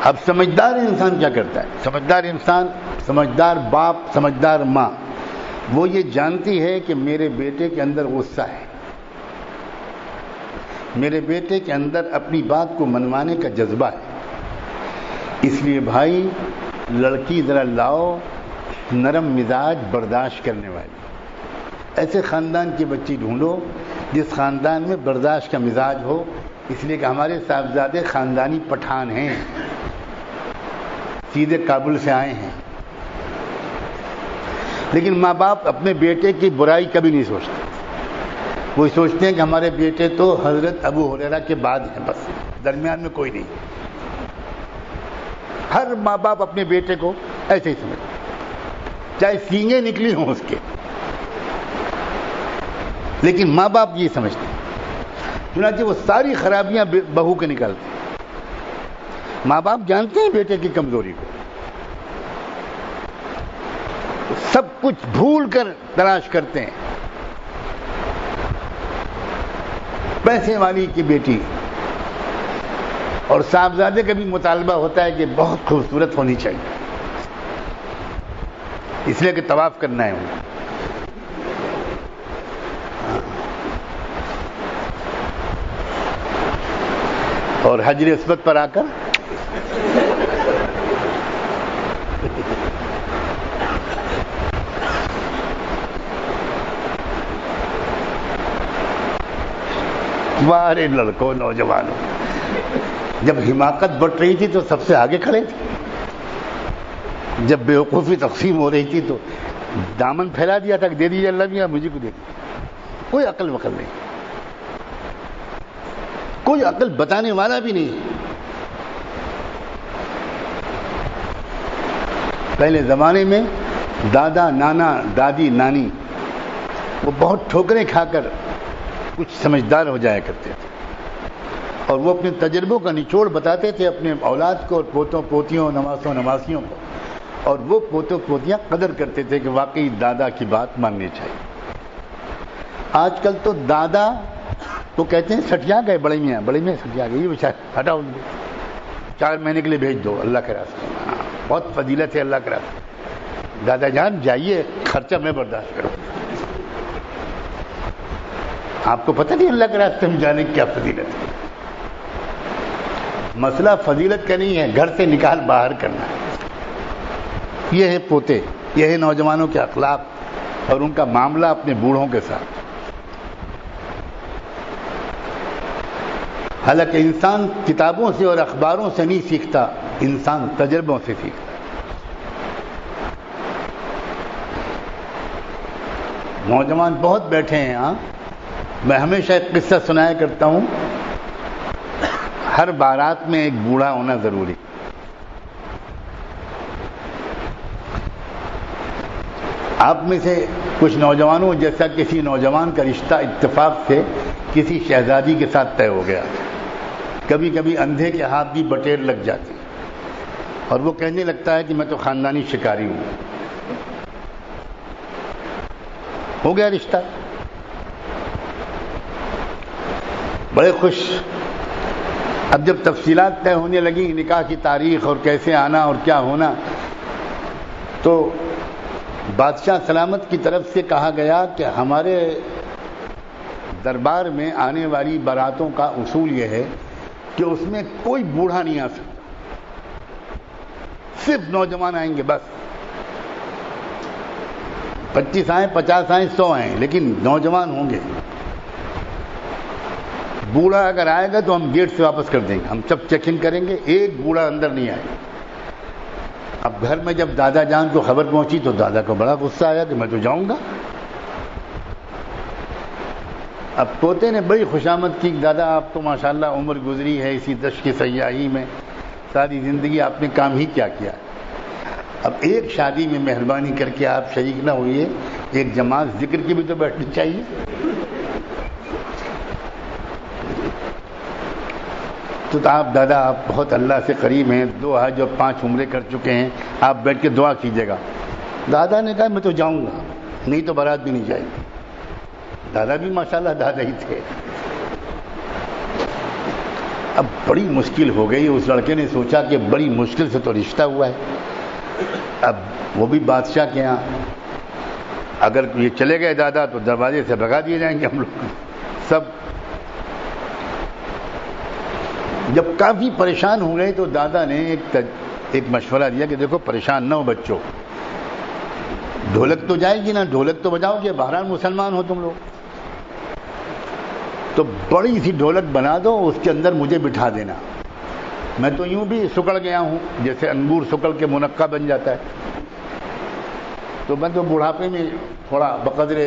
اب سمجھدار انسان کیا کرتا ہے؟ سمجھدار انسان، سمجھدار باپ، سمجھدار ماں، وہ یہ جانتی ہے کہ میرے بیٹے کے اندر غصہ ہے، میرے بیٹے کے اندر اپنی بات کو منوانے کا جذبہ ہے، اس لیے بھائی لڑکی ذرا لاؤ نرم مزاج برداشت کرنے والی، ایسے خاندان کی بچی ڈھونڈو جس خاندان میں برداشت کا مزاج ہو، اس لیے کہ ہمارے صاحبزادے خاندانی پٹھان ہیں، سیدھے کابل سے آئے ہیں، لیکن ماں باپ اپنے بیٹے کی برائی کبھی نہیں سوچتے، وہ سوچتے ہیں کہ ہمارے بیٹے تو حضرت ابو ہریرہ کے بعد ہیں، بس درمیان میں کوئی نہیں۔ ہر ماں باپ اپنے بیٹے کو ایسے ہی سمجھتے، چاہے سینگیں نکلی ہوں اس کے، لیکن ماں باپ یہ سمجھتے ہیں، چنانچہ وہ ساری خرابیاں بہو کے نکالتے ہیں۔ ماں باپ جانتے ہیں بیٹے کی کمزوری کو، سب کچھ بھول کر تلاش کرتے ہیں، پیسے والی کی بیٹی، اور صاحبزادے کا بھی مطالبہ ہوتا ہے کہ بہت خوبصورت ہونی چاہیے، اس لیے کہ طواف کرنا ہے انہیں۔ اور حجر اسود پر آ کر تمہارے لڑکوں نوجوانوں، جب حماقت بڑھ رہی تھی تو سب سے آگے کھڑے تھے، جب بیوقوفی تقسیم ہو رہی تھی تو دامن پھیلا دیا تھا کہ دے دیجیے اللہ میاں مجھے کو دے دیجیے، کوئی عقل وقل نہیں، کوئی عقل بتانے والا بھی نہیں۔ پہلے زمانے میں دادا نانا دادی نانی وہ بہت ٹھوکریں کھا کر کچھ سمجھدار ہو جایا کرتے تھے، اور وہ اپنے تجربوں کا نچوڑ بتاتے تھے اپنے اولاد کو اور پوتوں پوتیوں نواسوں نواسیوں کو، اور وہ پوتوں پوتیاں قدر کرتے تھے کہ واقعی دادا کی بات ماننی چاہیے۔ آج کل تو دادا تو کہتے ہیں سٹیا گئے، بڑے میاں سٹیا گئے، یہ بیچارے ہٹاؤ 4 مہینے کے لیے بھیج دو اللہ کے راستے، بہت فضیلت ہے اللہ کے راستے، دادا جان جائیے خرچہ میں برداشت کروں۔ آپ کو پتہ نہیں اللہ کے راستے میں جانے کی کیا فضیلت ہے؟ مسئلہ فضیلت کا نہیں ہے، گھر سے نکال باہر کرنا ہے۔ یہ ہے پوتے، یہ ہے نوجوانوں کے اخلاق اور ان کا معاملہ اپنے بوڑھوں کے ساتھ۔ حالانکہ انسان کتابوں سے اور اخباروں سے نہیں سیکھتا، انسان تجربوں سے سیکھتا۔ نوجوان بہت بیٹھے ہیں ہاں، میں ہمیشہ ایک قصہ سنایا کرتا ہوں، ہر بارات میں ایک بوڑھا ہونا ضروری۔ آپ میں سے کچھ نوجوانوں جیسا کسی نوجوان کا رشتہ اتفاق سے کسی شہزادی کے ساتھ طے ہو گیا، کبھی کبھی اندھے کے ہاتھ بھی بٹیر لگ جاتی، اور وہ کہنے لگتا ہے کہ میں تو خاندانی شکاری ہوں، ہو گیا رشتہ، بڑے خوش۔ اب جب تفصیلات طے ہونے لگی، نکاح کی تاریخ اور کیسے آنا اور کیا ہونا، تو بادشاہ سلامت کی طرف سے کہا گیا کہ ہمارے دربار میں آنے والی باراتوں کا اصول یہ ہے کہ اس میں کوئی بوڑھا نہیں آ سکتا، صرف نوجوان آئیں گے بس، 25 آئیں 50 آئیں 100 آئیں، لیکن نوجوان ہوں گے۔ بوڑھا اگر آئے گا تو ہم گیٹ سے واپس کر دیں گے، ہم سب چیک ان کریں گے، ایک بوڑھا اندر نہیں آئے گا۔ اب گھر میں جب دادا جان کو خبر پہنچی تو دادا کو بڑا غصہ آیا کہ میں تو جاؤں گا۔ اب پوتے نے بڑی خوشامد کی، دادا آپ تو ماشاءاللہ عمر گزری ہے اسی دشت کی سیاحی میں، ساری زندگی آپ نے کام ہی کیا کیا، اب ایک شادی میں مہربانی کر کے آپ شریک نہ ہوئیے، ایک جماعت ذکر کی بھی تو بیٹھنی چاہیے۔ تو آپ دادا آپ بہت اللہ سے قریب ہیں، 2 حج اور 5 عمرے کر چکے ہیں، آپ بیٹھ کے دعا کیجیے گا۔ دادا نے کہا میں تو جاؤں گا، نہیں تو بارات بھی نہیں جائے گی۔ دادا بھی ماشاءاللہ دادا ہی تھے۔ اب بڑی مشکل ہو گئی، اس لڑکے نے سوچا کہ بڑی مشکل سے تو رشتہ ہوا ہے، اب وہ بھی بادشاہ کے یہاں، اگر یہ چلے گئے دادا تو دروازے سے بھگا دیے جائیں گے ہم لوگ سب۔ جب کافی پریشان ہو گئے تو دادا نے ایک مشورہ دیا کہ دیکھو پریشان نہ ہو بچوں، ڈھولک تو جائے گی نا، ڈھولک تو بجاؤ گے، بہرحال مسلمان ہو تم لوگ، تو بڑی سی ڈھولک بنا دو، اس کے اندر مجھے بٹھا دینا، میں تو یوں بھی سکڑ گیا ہوں، جیسے انگور سکڑ کے منقع بن جاتا ہے، تو میں تو بڑھاپے میں تھوڑا بقدر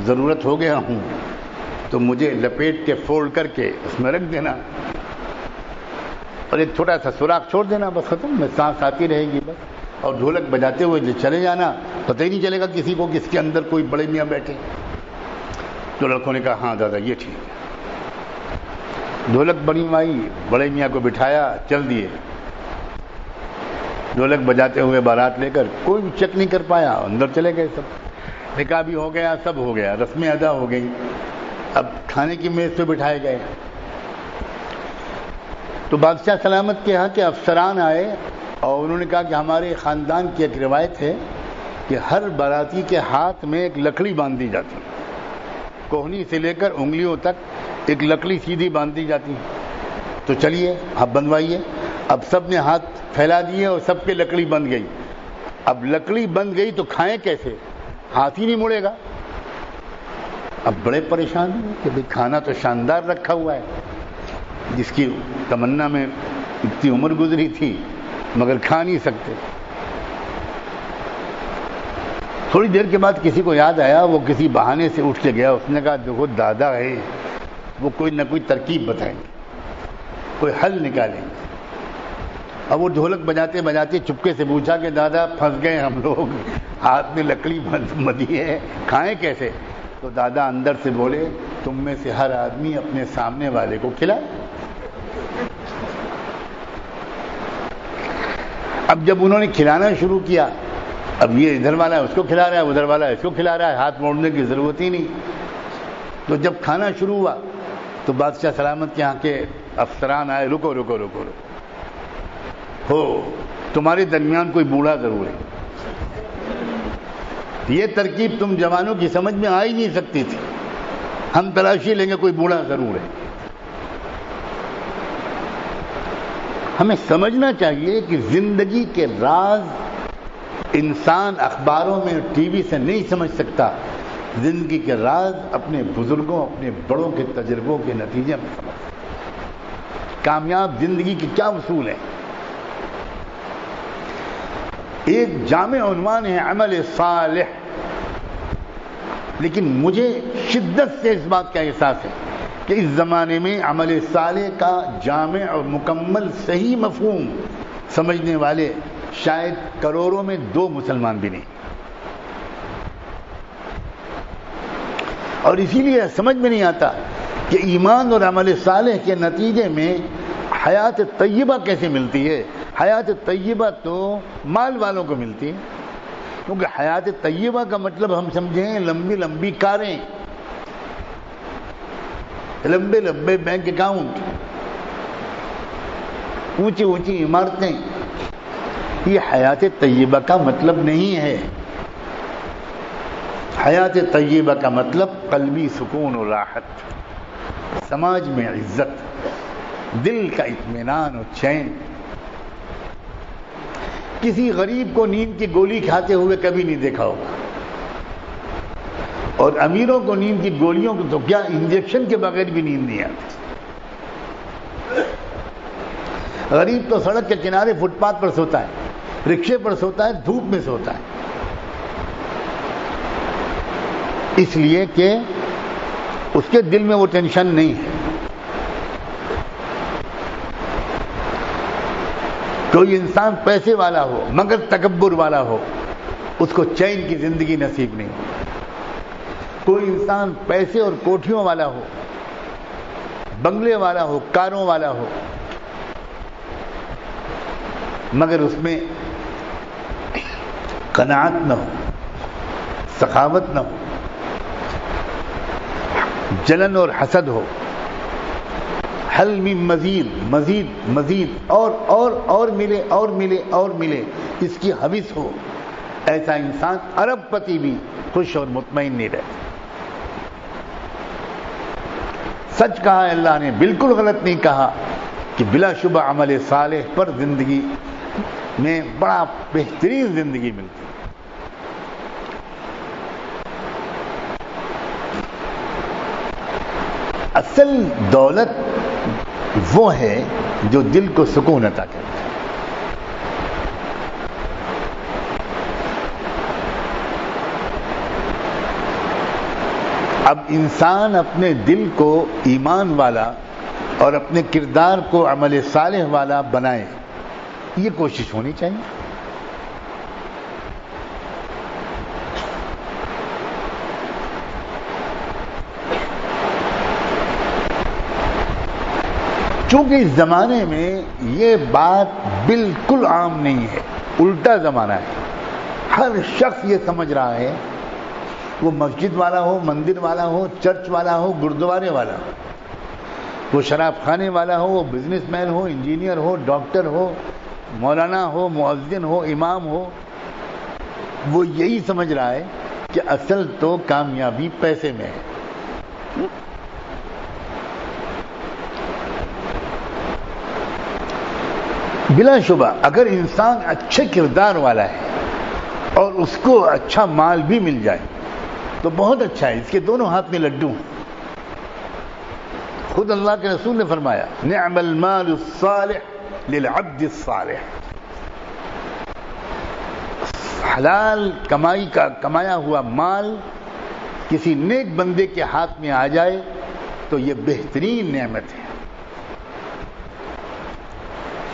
ضرورت ہو گیا ہوں، تو مجھے لپیٹ کے فولڈ کر کے اس میں رکھ دینا اور ایک چھوٹا سا سوراخ چھوڑ دینا، بس ختم، میں سانس آتی رہے گی بس، اور ڈھولک بجاتے ہوئے جو چلے جانا، پتہ ہی نہیں چلے گا کسی کو کہ اس کے اندر کوئی بڑے میاں بیٹھے۔ تو لڑکوں نے کہا ہاں دادا یہ ٹھیک ہے۔ ڈھولک بڑی مائی بڑے میاں کو بٹھایا، چل دیے، ڈھولک بجاتے ہوئے بارات لے کر، کوئی بھی چیک نہیں کر پایا، اندر چلے گئے سب، نکاح بھی ہو گیا، سب ہو گیا، رسمیں ادا ہو گئی، اب کھانے کی میز پہ بٹھائے گئے۔ تو بادشاہ سلامت کے ہاں کے افسران آئے اور انہوں نے کہا کہ ہمارے خاندان کی ایک روایت ہے کہ ہر باراتی کے ہاتھ میں ایک لکڑی باندھ دی جاتی ہے، کوہنی سے لے کر انگلیوں تک ایک لکڑی سیدھی باندھ دی جاتی ہے، تو چلیے آپ بندوائیے۔ اب سب نے ہاتھ پھیلا دیے اور سب کے لکڑی بند گئی۔ اب لکڑی بند گئی تو کھائیں کیسے، ہاتھ ہی نہیں مڑے گا۔ اب بڑے پریشان ہوئے کہ بھئی کھانا تو شاندار رکھا ہوا ہے، جس کی تمنا میں اتنی عمر گزری تھی مگر کھا نہیں سکتے۔ تھوڑی دیر کے بعد کسی کو یاد آیا، وہ کسی بہانے سے اٹھ کے گیا، اس نے کہا دیکھو دادا ہے، وہ کوئی نہ کوئی ترکیب بتائیں گے، کوئی حل نکالیں گے۔ اب وہ ڈھولک بجاتے بجاتے چپکے سے پوچھا کہ دادا پھنس گئے ہم لوگ، ہاتھ میں لکڑی بندھی ہے، کھائیں کیسے؟ تو دادا اندر سے بولے تم میں سے ہر آدمی اپنے سامنے والے کو کھلائے۔ اب جب انہوں نے کھلانا شروع کیا، اب یہ ادھر والا اس کو کھلا رہا ہے، ادھر والا اس کو کھلا رہا ہے، ہاتھ موڑنے کی ضرورت ہی نہیں۔ تو جب کھانا شروع ہوا تو بادشاہ سلامت کے یہاں کے افسران آئے، رکو رکو رکو رکو، ہو تمہارے درمیان کوئی بوڑھا ضرور ہے، یہ ترکیب تم جوانوں کی سمجھ میں آ ہی نہیں سکتی تھی، ہم تلاشی لیں گے، کوئی بوڑھا ضرور ہے۔ ہمیں سمجھنا چاہیے کہ زندگی کے راز انسان اخباروں میں ٹی وی سے نہیں سمجھ سکتا، زندگی کے راز اپنے بزرگوں، اپنے بڑوں کے تجربوں کے نتیجے میں سمجھ سکتا۔ کامیاب زندگی کے کیا اصول ہیں؟ ایک جامع عنوان ہے عمل صالح، لیکن مجھے شدت سے اس بات کا احساس ہے کہ اس زمانے میں عمل صالح کا جامع اور مکمل صحیح مفہوم سمجھنے والے شاید کروڑوں میں 2 مسلمان بھی نہیں، اور اسی لیے سمجھ میں نہیں آتا کہ ایمان اور عمل صالح کے نتیجے میں حیات طیبہ کیسے ملتی ہے۔ حیات طیبہ تو مال والوں کو ملتی ہے، کیونکہ حیات طیبہ کا مطلب ہم سمجھیں لمبی لمبی کاریں، لمبے لمبے بینک اکاؤنٹ، اونچی اونچی عمارتیں، یہ حیات طیبہ کا مطلب نہیں ہے۔ حیات طیبہ کا مطلب قلبی سکون و راحت، سماج میں عزت، دل کا اطمینان و چین۔ کسی غریب کو نیند کی گولی کھاتے ہوئے کبھی نہیں دیکھا ہوگا، اور امیروں کو نیند کی گولیوں کو تو کیا انجیکشن کے بغیر بھی نیند نہیں آتی۔ غریب تو سڑک کے کنارے فٹ پاتھ پر سوتا ہے، رکشے پر سوتا ہے، دھوپ میں سوتا ہے، اس لیے کہ اس کے دل میں وہ ٹینشن نہیں ہے۔ کوئی انسان پیسے والا ہو مگر تکبر والا ہو، اس کو چین کی زندگی نصیب نہیں ہو۔ کوئی انسان پیسے اور کوٹھیوں والا ہو، بنگلے والا ہو، کاروں والا ہو، مگر اس میں قناعت نہ ہو، سخاوت نہ ہو، جلن اور حسد ہو، حل من مزید مزید مزید اور ملے اور ملے اور ملے، اس کی حوث ہو، ایسا انسان ارب پتی بھی خوش اور مطمئن نہیں رہتا۔ سچ کہا ہے اللہ نے، بالکل غلط نہیں کہا کہ بلا شبہ عمل صالح پر زندگی میں بڑا بہترین زندگی ملتی ہے۔ اصل دولت وہ ہے جو دل کو سکون عطا کرتی ہے۔ اب انسان اپنے دل کو ایمان والا اور اپنے کردار کو عمل صالح والا بنائے، یہ کوشش ہونی چاہیے۔ چونکہ اس زمانے میں یہ بات بالکل عام نہیں ہے، الٹا زمانہ ہے۔ ہر شخص یہ سمجھ رہا ہے، وہ مسجد والا ہو، مندر والا ہو، چرچ والا ہو، گردوارے والا ہو، وہ شراب خانے والا ہو، وہ بزنس مین ہو، انجینئر ہو، ڈاکٹر ہو، مولانا ہو، مؤذن ہو، امام ہو، وہ یہی سمجھ رہا ہے کہ اصل تو کامیابی پیسے میں ہے۔ بلا شبہ اگر انسان اچھے کردار والا ہے اور اس کو اچھا مال بھی مل جائے تو بہت اچھا ہے، اس کے دونوں ہاتھ میں لڈو ہیں۔ خود اللہ کے رسول نے فرمایا، نعم المال الصالح للعبد الصالح، حلال کمائی کا کمایا ہوا مال کسی نیک بندے کے ہاتھ میں آ جائے تو یہ بہترین نعمت ہے۔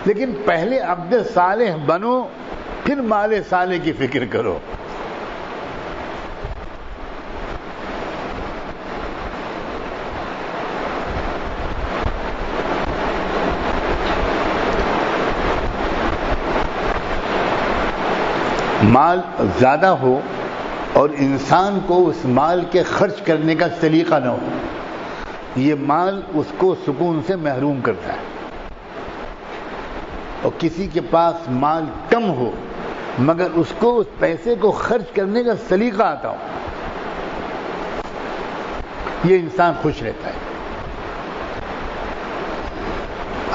لیکن پہلے عبد صالح بنو، پھر مال صالح کی فکر کرو۔ مال زیادہ ہو اور انسان کو اس مال کے خرچ کرنے کا سلیقہ نہ ہو، یہ مال اس کو سکون سے محروم کرتا ہے۔ اور کسی کے پاس مال کم ہو مگر اس کو اس پیسے کو خرچ کرنے کا سلیقہ آتا ہو، یہ انسان خوش رہتا ہے۔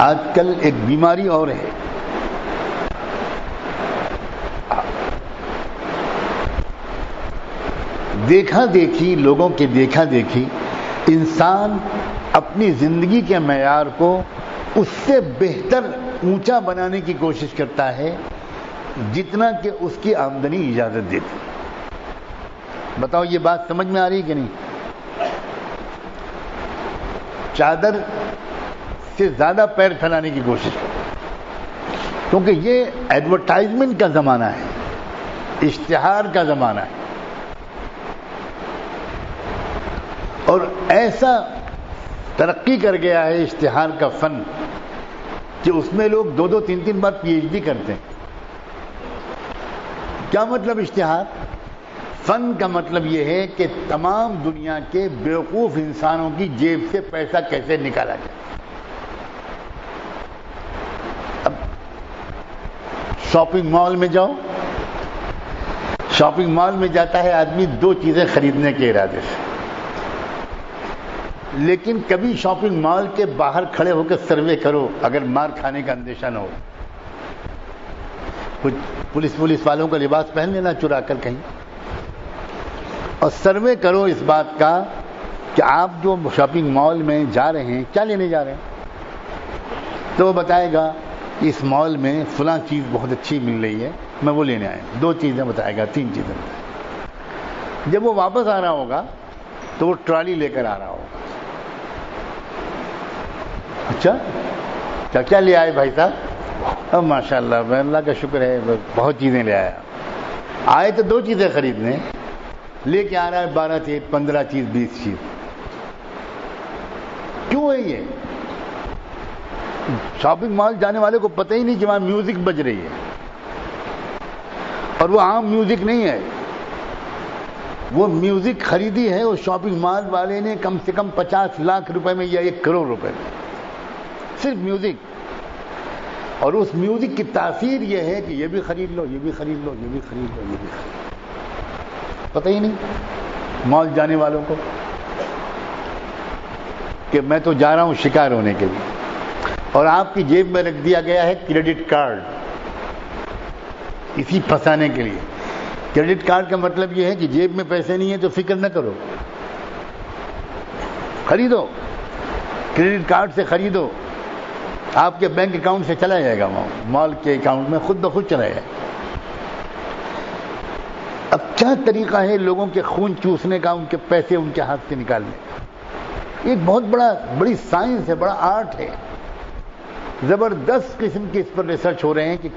آج کل ایک بیماری اور ہے، دیکھا دیکھی، لوگوں کے دیکھا دیکھی، انسان اپنی زندگی کے معیار کو اس سے بہتر اونچا بنانے کی کوشش کرتا ہے جتنا کہ اس کی آمدنی اجازت دیتی۔ بتاؤ یہ بات سمجھ میں آ رہی ہے کہ نہیں؟ چادر سے زیادہ پیر پھیلانے کی کوشش کرتا، کیونکہ یہ ایڈورٹائزمنٹ کا زمانہ ہے، اشتہار کا زمانہ ہے، اور ایسا ترقی کر گیا ہے اشتہار کا فن کہ اس میں لوگ 2 3 بار پی ایچ ڈی کرتے ہیں۔ کیا مطلب اشتہار؟ فن کا مطلب یہ ہے کہ تمام دنیا کے بیوقوف انسانوں کی جیب سے پیسہ کیسے نکالا جائے۔ اب شاپنگ مال میں جاؤ، شاپنگ مال میں جاتا ہے آدمی 2 چیزیں خریدنے کے ارادے سے، لیکن کبھی شاپنگ مال کے باہر کھڑے ہو کے سروے کرو اگر مار کھانے کا اندیشہ نہ ہو۔ کچھ پولیس والوں کا لباس پہن لینا چرا کر کہیں، اور سروے کرو اس بات کا کہ آپ جو شاپنگ مال میں جا رہے ہیں کیا لینے جا رہے ہیں، تو وہ بتائے گا اس مال میں فلاں چیز بہت اچھی مل رہی ہے، میں وہ لینے آیا۔ 2 چیزیں بتائے گا، 3 چیزیں بتائے گا۔ جب وہ واپس آ رہا ہوگا تو وہ ٹرالی لے کر آ رہا ہوگا۔ اچھا کیا لے آئے بھائی صاحب؟ اب ماشاء اللہ، اللہ کا شکر ہے، بہت چیزیں لے آیا۔ آئے تو 2 چیزیں خریدنے، لے کے آ رہا ہے 12 چیز، 15 چیز، 20 چیز۔ کیوں ہے یہ؟ شاپنگ مال جانے والے کو پتہ ہی نہیں کہ وہاں میوزک بج رہی ہے، اور وہ عام میوزک نہیں ہے، وہ میوزک خریدی ہے اس شاپنگ مال والے نے کم سے کم 50 لاکھ روپے میں یا 1 کروڑ روپے میں، صرف میوزک. اور اس میوزک کی تاثیر یہ ہے کہ یہ بھی خرید لو، یہ بھی خرید لو، یہ بھی خرید لو، یہ بھی خرید لو. پتہ ہی نہیں مال جانے والوں کو کہ میں تو جا رہا ہوں شکار ہونے کے لیے. اور آپ کی جیب میں رکھ دیا گیا ہے کریڈٹ کارڈ اسی پھنسانے کے لیے. کریڈٹ کارڈ کا مطلب یہ ہے کہ جیب میں پیسے نہیں ہیں تو فکر نہ کرو، خریدو، کریڈٹ کارڈ سے خریدو، آپ کے بینک اکاؤنٹ سے چلا جائے گا، مال کے اکاؤنٹ میں خود بخود چلا جائے گا. اب کیا طریقہ ہے لوگوں کے خون چوسنے کا، ان کے پیسے ان کے ہاتھ سے نکالنے کا؟ ایک بہت بڑی سائنس ہے، بڑا آرٹ ہے. زبردست قسم کے اس پر ریسرچ ہو رہے ہیں کہ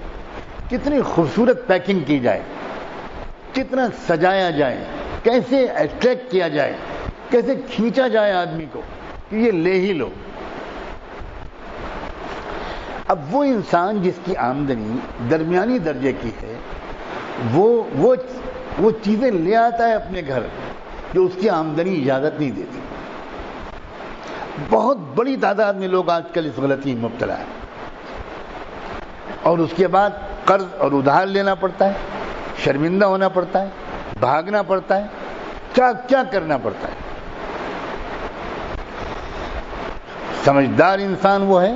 کتنی خوبصورت پیکنگ کی جائے، کتنا سجایا جائے، کیسے اٹریکٹ کیا جائے، کیسے کھینچا جائے آدمی کو کہ یہ لے ہی لو. اب وہ انسان جس کی آمدنی درمیانی درجے کی ہے، وہ چیزیں لے آتا ہے اپنے گھر جو اس کی آمدنی اجازت نہیں دیتی. بہت بڑی تعداد میں لوگ آج کل اس غلطی میں مبتلا ہیں، اور اس کے بعد قرض اور ادھار لینا پڑتا ہے، شرمندہ ہونا پڑتا ہے، بھاگنا پڑتا ہے، کیا کرنا پڑتا ہے. سمجھدار انسان وہ ہے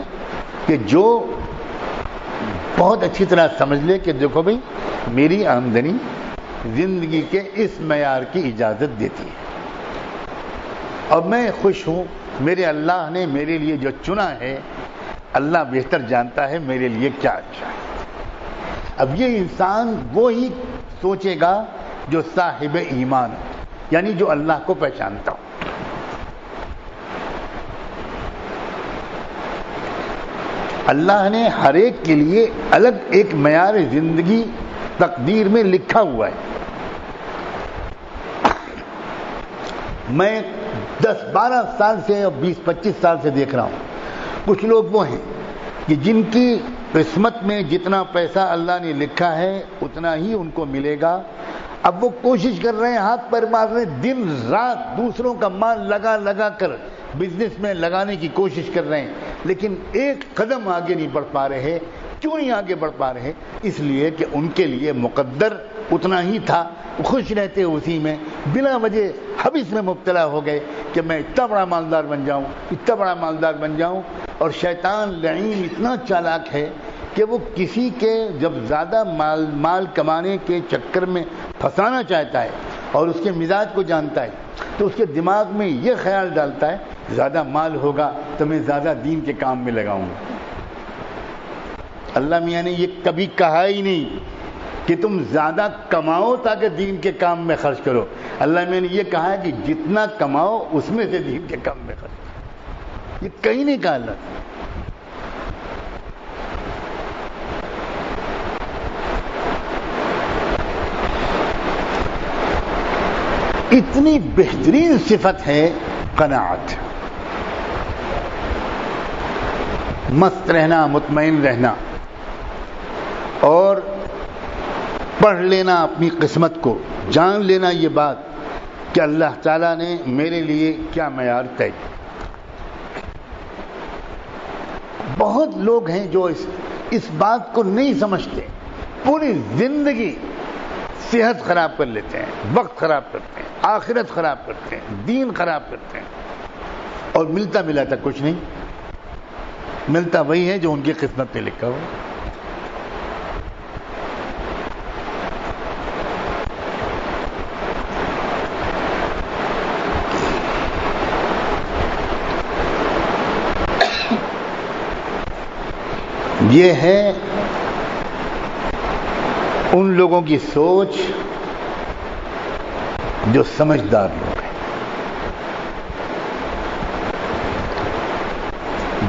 کہ جو بہت اچھی طرح سمجھ لے کہ دیکھو بھئی میری آمدنی زندگی کے اس معیار کی اجازت دیتی ہے، اور میں خوش ہوں، میرے اللہ نے میرے لیے جو چنا ہے، اللہ بہتر جانتا ہے میرے لیے کیا اچھا ہے. اب یہ انسان وہی سوچے گا جو صاحب ایمان ہے، یعنی جو اللہ کو پہچانتا ہو. اللہ نے ہر ایک کے لیے الگ ایک معیار زندگی تقدیر میں لکھا ہوا ہے. میں 10-12 سال سے اور 20-25 سال سے دیکھ رہا ہوں، کچھ لوگ وہ ہیں کہ جن کی قسمت میں جتنا پیسہ اللہ نے لکھا ہے اتنا ہی ان کو ملے گا. اب وہ کوشش کر رہے ہیں، ہاتھ پر مار رہے ہیں، دن رات دوسروں کا مال لگا کر بزنس میں لگانے کی کوشش کر رہے ہیں، لیکن ایک قدم آگے نہیں بڑھ پا رہے. کیوں نہیں آگے بڑھ پا رہے؟ اس لیے کہ ان کے لیے مقدر اتنا ہی تھا، خوش رہتے اسی میں، بلا وجہ حبس میں مبتلا ہو گئے کہ میں اتنا بڑا مالدار بن جاؤں، اتنا بڑا مالدار بن جاؤں. اور شیطان لعین اتنا چالاک ہے کہ وہ کسی کے جب زیادہ مال کمانے کے چکر میں پھنسانا چاہتا ہے اور اس کے مزاج کو جانتا ہے تو اس کے دماغ میں یہ خیال ڈالتا ہے زیادہ مال ہوگا تو میں زیادہ دین کے کام میں لگاؤں گا. اللہ میاں نے یہ کبھی کہا ہی نہیں کہ تم زیادہ کماؤ تاکہ دین کے کام میں خرچ کرو. اللہ میاں نے یہ کہا ہے کہ جتنا کماؤ اس میں سے دین کے کام میں خرچ کرو. یہ کہیں نہیں کہا اللہ. اتنی بہترین صفت ہے قناعت، مست رہنا، مطمئن رہنا، اور پڑھ لینا اپنی قسمت کو، جان لینا یہ بات کہ اللہ تعالیٰ نے میرے لیے کیا معیار طے کیا. بہت لوگ ہیں جو اس بات کو نہیں سمجھتے، پوری زندگی صحت خراب کر لیتے ہیں، وقت خراب کرتے ہیں، آخرت خراب کرتے ہیں، دین خراب کرتے ہیں، اور ملتا کچھ نہیں. ملتا وہی ہے جو ان کی قسمت پہ لکھا ہو. یہ ہے ان لوگوں کی سوچ جو سمجھدار لوگ ہیں.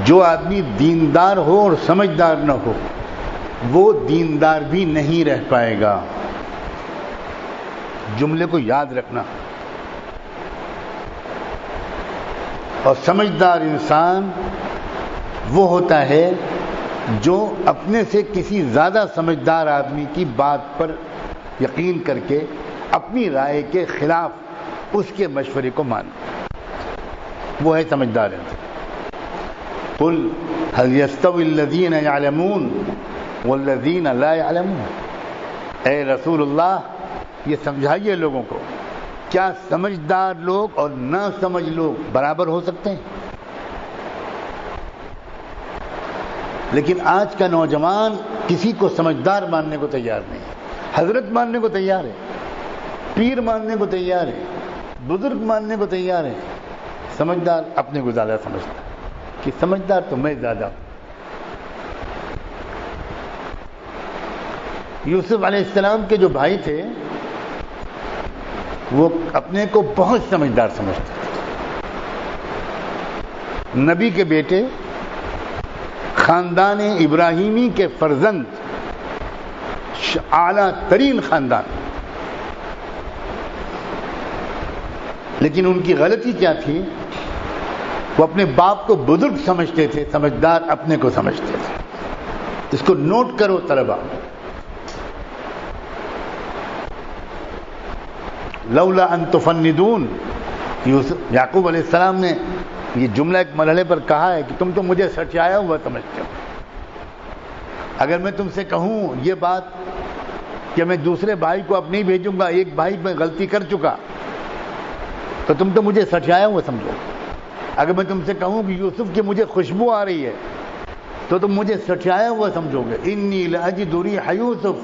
جو آدمی دیندار ہو اور سمجھدار نہ ہو وہ دیندار بھی نہیں رہ پائے گا. جملے کو یاد رکھنا. اور سمجھدار انسان وہ ہوتا ہے جو اپنے سے کسی زیادہ سمجھدار آدمی کی بات پر یقین کر کے اپنی رائے کے خلاف اس کے مشورے کو مانے، وہ ہے سمجھدار انسان۔ قل هل يستوي الذين يعلمون والذين لا يعلمون، اے رسول اللہ یہ سمجھائیے لوگوں کو، کیا سمجھدار لوگ اور نہ سمجھ لوگ برابر ہو سکتے ہیں؟ لیکن آج کا نوجوان کسی کو سمجھدار ماننے کو تیار نہیں ہے، حضرت ماننے کو تیار ہے، پیر ماننے کو تیار ہے، بزرگ ماننے کو تیار ہے، سمجھدار اپنے کو زیادہ سمجھتا ہے کہ سمجھدار تو میں زیادہ ہوں۔ یوسف علیہ السلام کے جو بھائی تھے وہ اپنے کو بہت سمجھدار سمجھتے تھے، نبی کے بیٹے، خاندان ابراہیمی کے فرزند، اعلیٰ ترین خاندان، لیکن ان کی غلطی کیا تھی؟ وہ اپنے باپ کو بزرگ سمجھتے تھے، سمجھدار اپنے کو سمجھتے تھے۔ اس کو نوٹ کرو طلبہ، لولا ان تفندون، یعقوب علیہ السلام نے یہ جملہ ایک مرحلے پر کہا ہے کہ تم تو مجھے سچایا ہوا سمجھتے ہو، اگر میں تم سے کہوں یہ بات کہ میں دوسرے بھائی کو اب نہیں بھیجوں گا، ایک بھائی میں غلطی کر چکا، تو تم تو مجھے سچایا ہوا سمجھو۔ اگر میں تم سے کہوں کہ یوسف کی مجھے خوشبو آ رہی ہے تو تم مجھے سچایا ہوا سمجھو گے۔ انی لاجد ریح یوسف،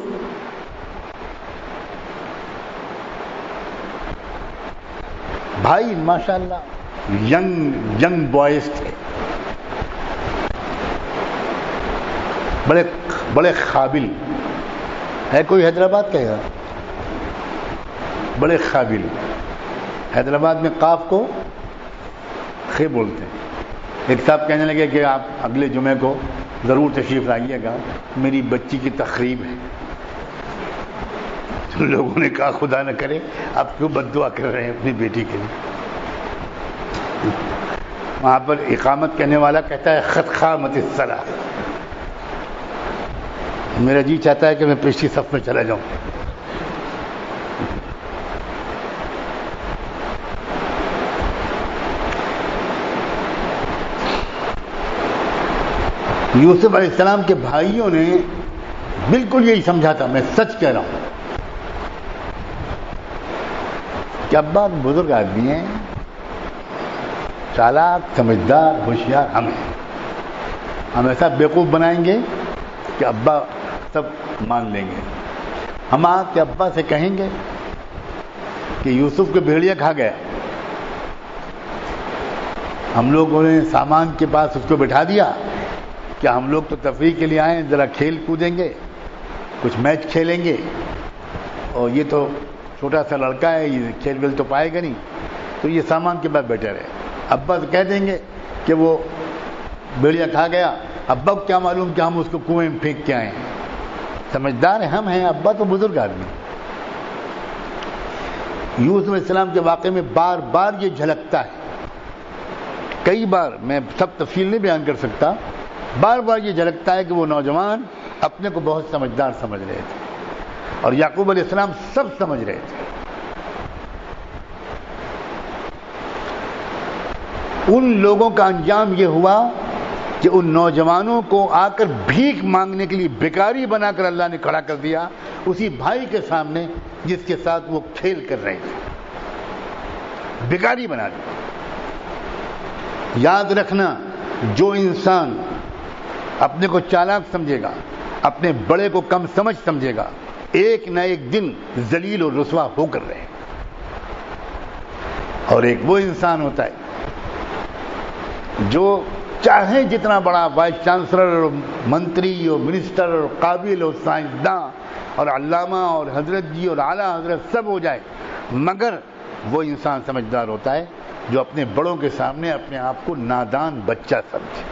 بھائی ماشاءاللہ ینگ بوائز تھے، بڑے قابل ہے۔ کوئی حیدرآباد کہے گا بڑے قابل، حیدرآباد میں قاف کو خے بولتے ہیں۔ ایک صاحب کہنے لگے کہ آپ اگلے جمعے کو ضرور تشریف لائیے گا، میری بچی کی تقریب ہے۔ لوگوں نے کہا خدا نہ کرے آپ کیوں بد دعا کر رہے ہیں اپنی بیٹی کے لیے؟ وہاں پر اقامت کہنے والا کہتا ہے خط قامت الصلاۃ، میرا جی چاہتا ہے کہ میں پچھلی صف میں چلا جاؤں۔ یوسف علیہ السلام کے بھائیوں نے بالکل یہی سمجھا تھا، میں سچ کہہ رہا ہوں کہ ابا بزرگ آدمی ہیں، چالاک، سمجھدار، ہوشیار، ہم ایسا بیوقوف بنائیں گے کہ ابا سب مان لیں گے۔ ہم آ کے ابا سے کہیں گے کہ یوسف کو بھیڑیا کھا گیا، ہم لوگوں نے سامان کے پاس اس کو بٹھا دیا، کیا ہم لوگ تو تفریح کے لیے آئے ہیں، ذرا کھیل کودیں گے، کچھ میچ کھیلیں گے، اور یہ تو چھوٹا سا لڑکا ہے، یہ کھیل ویل تو پائے گا نہیں، تو یہ سامان کے بعد بیٹھے رہے۔ ابا سے کہہ دیں گے کہ وہ بھیڑیا کھا گیا، ابا کو کیا معلوم کہ ہم اس کو کنویں میں پھینک کے آئے ہیں، سمجھدار ہم ہیں، ابا تو بزرگ آدمی۔ یوسف علیہ السلام کے واقعے میں بار بار یہ جھلکتا ہے، کئی بار، میں سب تفصیل نہیں بیان کر سکتا، بار بار یہ جھلکتا ہے کہ وہ نوجوان اپنے کو بہت سمجھدار سمجھ رہے تھے، اور یعقوب علیہ السلام سب سمجھ رہے تھے۔ ان لوگوں کا انجام یہ ہوا کہ ان نوجوانوں کو آ کر بھیک مانگنے کے لیے بیکاری بنا کر اللہ نے کھڑا کر دیا اسی بھائی کے سامنے جس کے ساتھ وہ کھیل کر رہے تھے، بیکاری بنا دیا۔ یاد رکھنا، جو انسان اپنے کو چالاک سمجھے گا، اپنے بڑے کو کم سمجھ سمجھے گا، ایک نہ ایک دن ذلیل اور رسوا ہو کر رہے، اور ایک وہ انسان ہوتا ہے جو چاہے جتنا بڑا وائس چانسلر اور منتری اور منسٹر اور قابل اور سائنسداں اور علامہ اور حضرت جی اور اعلیٰ حضرت سب ہو جائے، مگر وہ انسان سمجھدار ہوتا ہے جو اپنے بڑوں کے سامنے اپنے آپ کو نادان بچہ سمجھے۔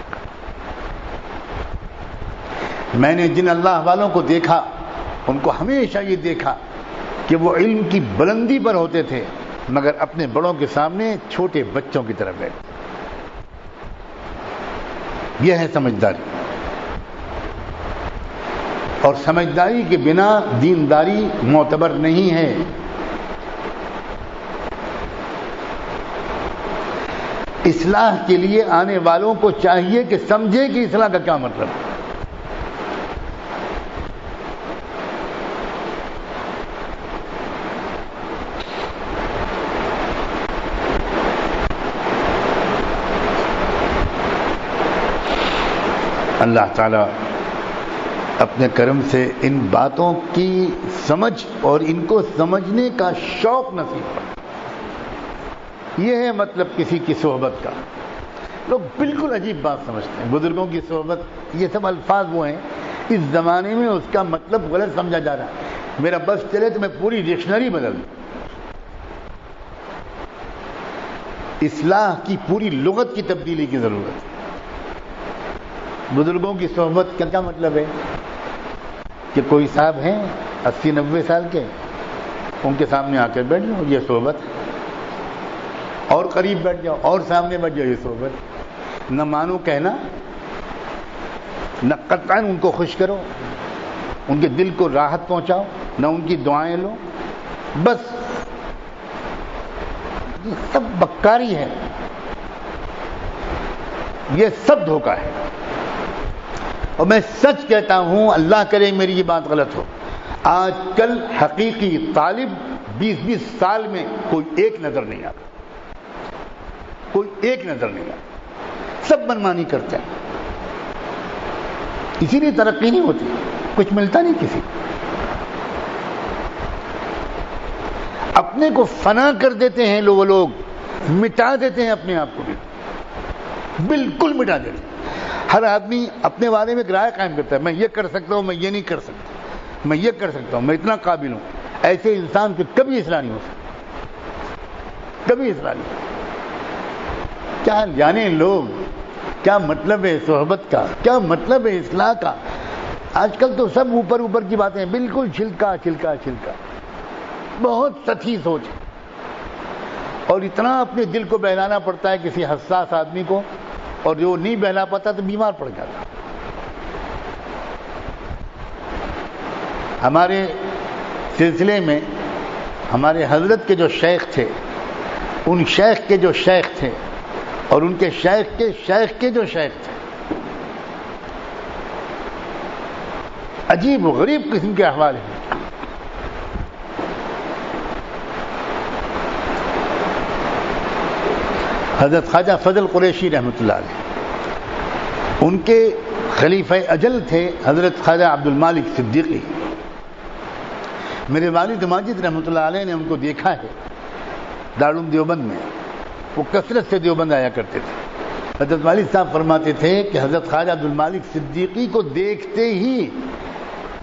میں نے جن اللہ والوں کو دیکھا ان کو ہمیشہ یہ دیکھا کہ وہ علم کی بلندی پر ہوتے تھے مگر اپنے بڑوں کے سامنے چھوٹے بچوں کی طرح بیٹھتے۔ یہ ہے سمجھداری. اور سمجھداری کے بنا دینداری معتبر نہیں ہے. اصلاح کے لیے آنے والوں کو چاہیے کہ سمجھے کہ اصلاح کا کیا مطلب ہے. اللہ تعالیٰ اپنے کرم سے ان باتوں کی سمجھ اور ان کو سمجھنے کا شوق نصیب کرے. یہ ہے مطلب کسی کی صحبت کا. لوگ بالکل عجیب بات سمجھتے ہیں بزرگوں کی صحبت. یہ سب الفاظ وہ ہیں اس زمانے میں اس کا مطلب غلط سمجھا جا رہا ہے. میرا بس چلے تو میں پوری ڈکشنری بدل دوں. اصلاح کی پوری لغت کی تبدیلی کی ضرورت ہے. بزرگوں کی صحبت کا کیا مطلب ہے کہ کوئی صاحب ہیں 80-90 سال کے, ان کے سامنے آ کر بیٹھ جاؤ, یہ صحبت ہے. اور قریب بیٹھ جاؤ اور سامنے بیٹھ جاؤ, یہ صحبت. نہ مانو کہنا, نہ قطعاً ان کو خوش کرو, ان کے دل کو راحت پہنچاؤ, نہ ان کی دعائیں لو. بس یہ سب بکاری ہے, یہ سب دھوکہ ہے. اور میں سچ کہتا ہوں, اللہ کرے میری یہ بات غلط ہو, آج کل حقیقی طالب 20-20 سال میں کوئی ایک نظر نہیں آتا. کوئی ایک نظر نہیں آتا. سب منمانی کرتے ہیں. اسی لیے ترقی نہیں ہوتی, کچھ ملتا نہیں کسی. اپنے کو فنا کر دیتے ہیں وہ لوگ, مٹا دیتے ہیں اپنے آپ کو بھی, بالکل مٹا دیتے ہیں. ہر آدمی اپنے بارے میں ایک رائے قائم کرتا ہے, میں یہ کر سکتا ہوں, میں یہ نہیں کر سکتا, میں یہ کر سکتا ہوں, میں اتنا قابل ہوں. ایسے انسان کی کبھی اصلاح نہیں ہو سکتی, کبھی اصلاح نہیں. کیا جانے لوگ کیا مطلب ہے صحبت کا, کیا مطلب ہے اصلاح کا. آج کل تو سب اوپر اوپر کی باتیں, بالکل چھلکا چھلکا چھلکا, بہت سطحی سوچ ہے. اور اتنا اپنے دل کو بہلانا پڑتا ہے کسی حساس آدمی کو, اور جو نہیں بہلا پاتا تو بیمار پڑ جاتا. ہمارے سلسلے میں ہمارے حضرت کے جو شیخ تھے, ان شیخ کے جو شیخ تھے, اور ان کے شیخ کے شیخ کے جو شیخ تھے, عجیب و غریب قسم کے احوال ہیں. حضرت خواجہ فضل قریشی رحمۃ اللہ علیہ, ان کے خلیفہ اجل تھے حضرت خواجہ عبد المالک صدیقی. میرے والد ماجد رحمۃ اللہ علیہ نے ان کو دیکھا ہے دارالعلوم دیوبند میں. وہ کثرت سے دیوبند آیا کرتے تھے. حضرت والد صاحب فرماتے تھے کہ حضرت خواجہ عبد المالک صدیقی کو دیکھتے ہی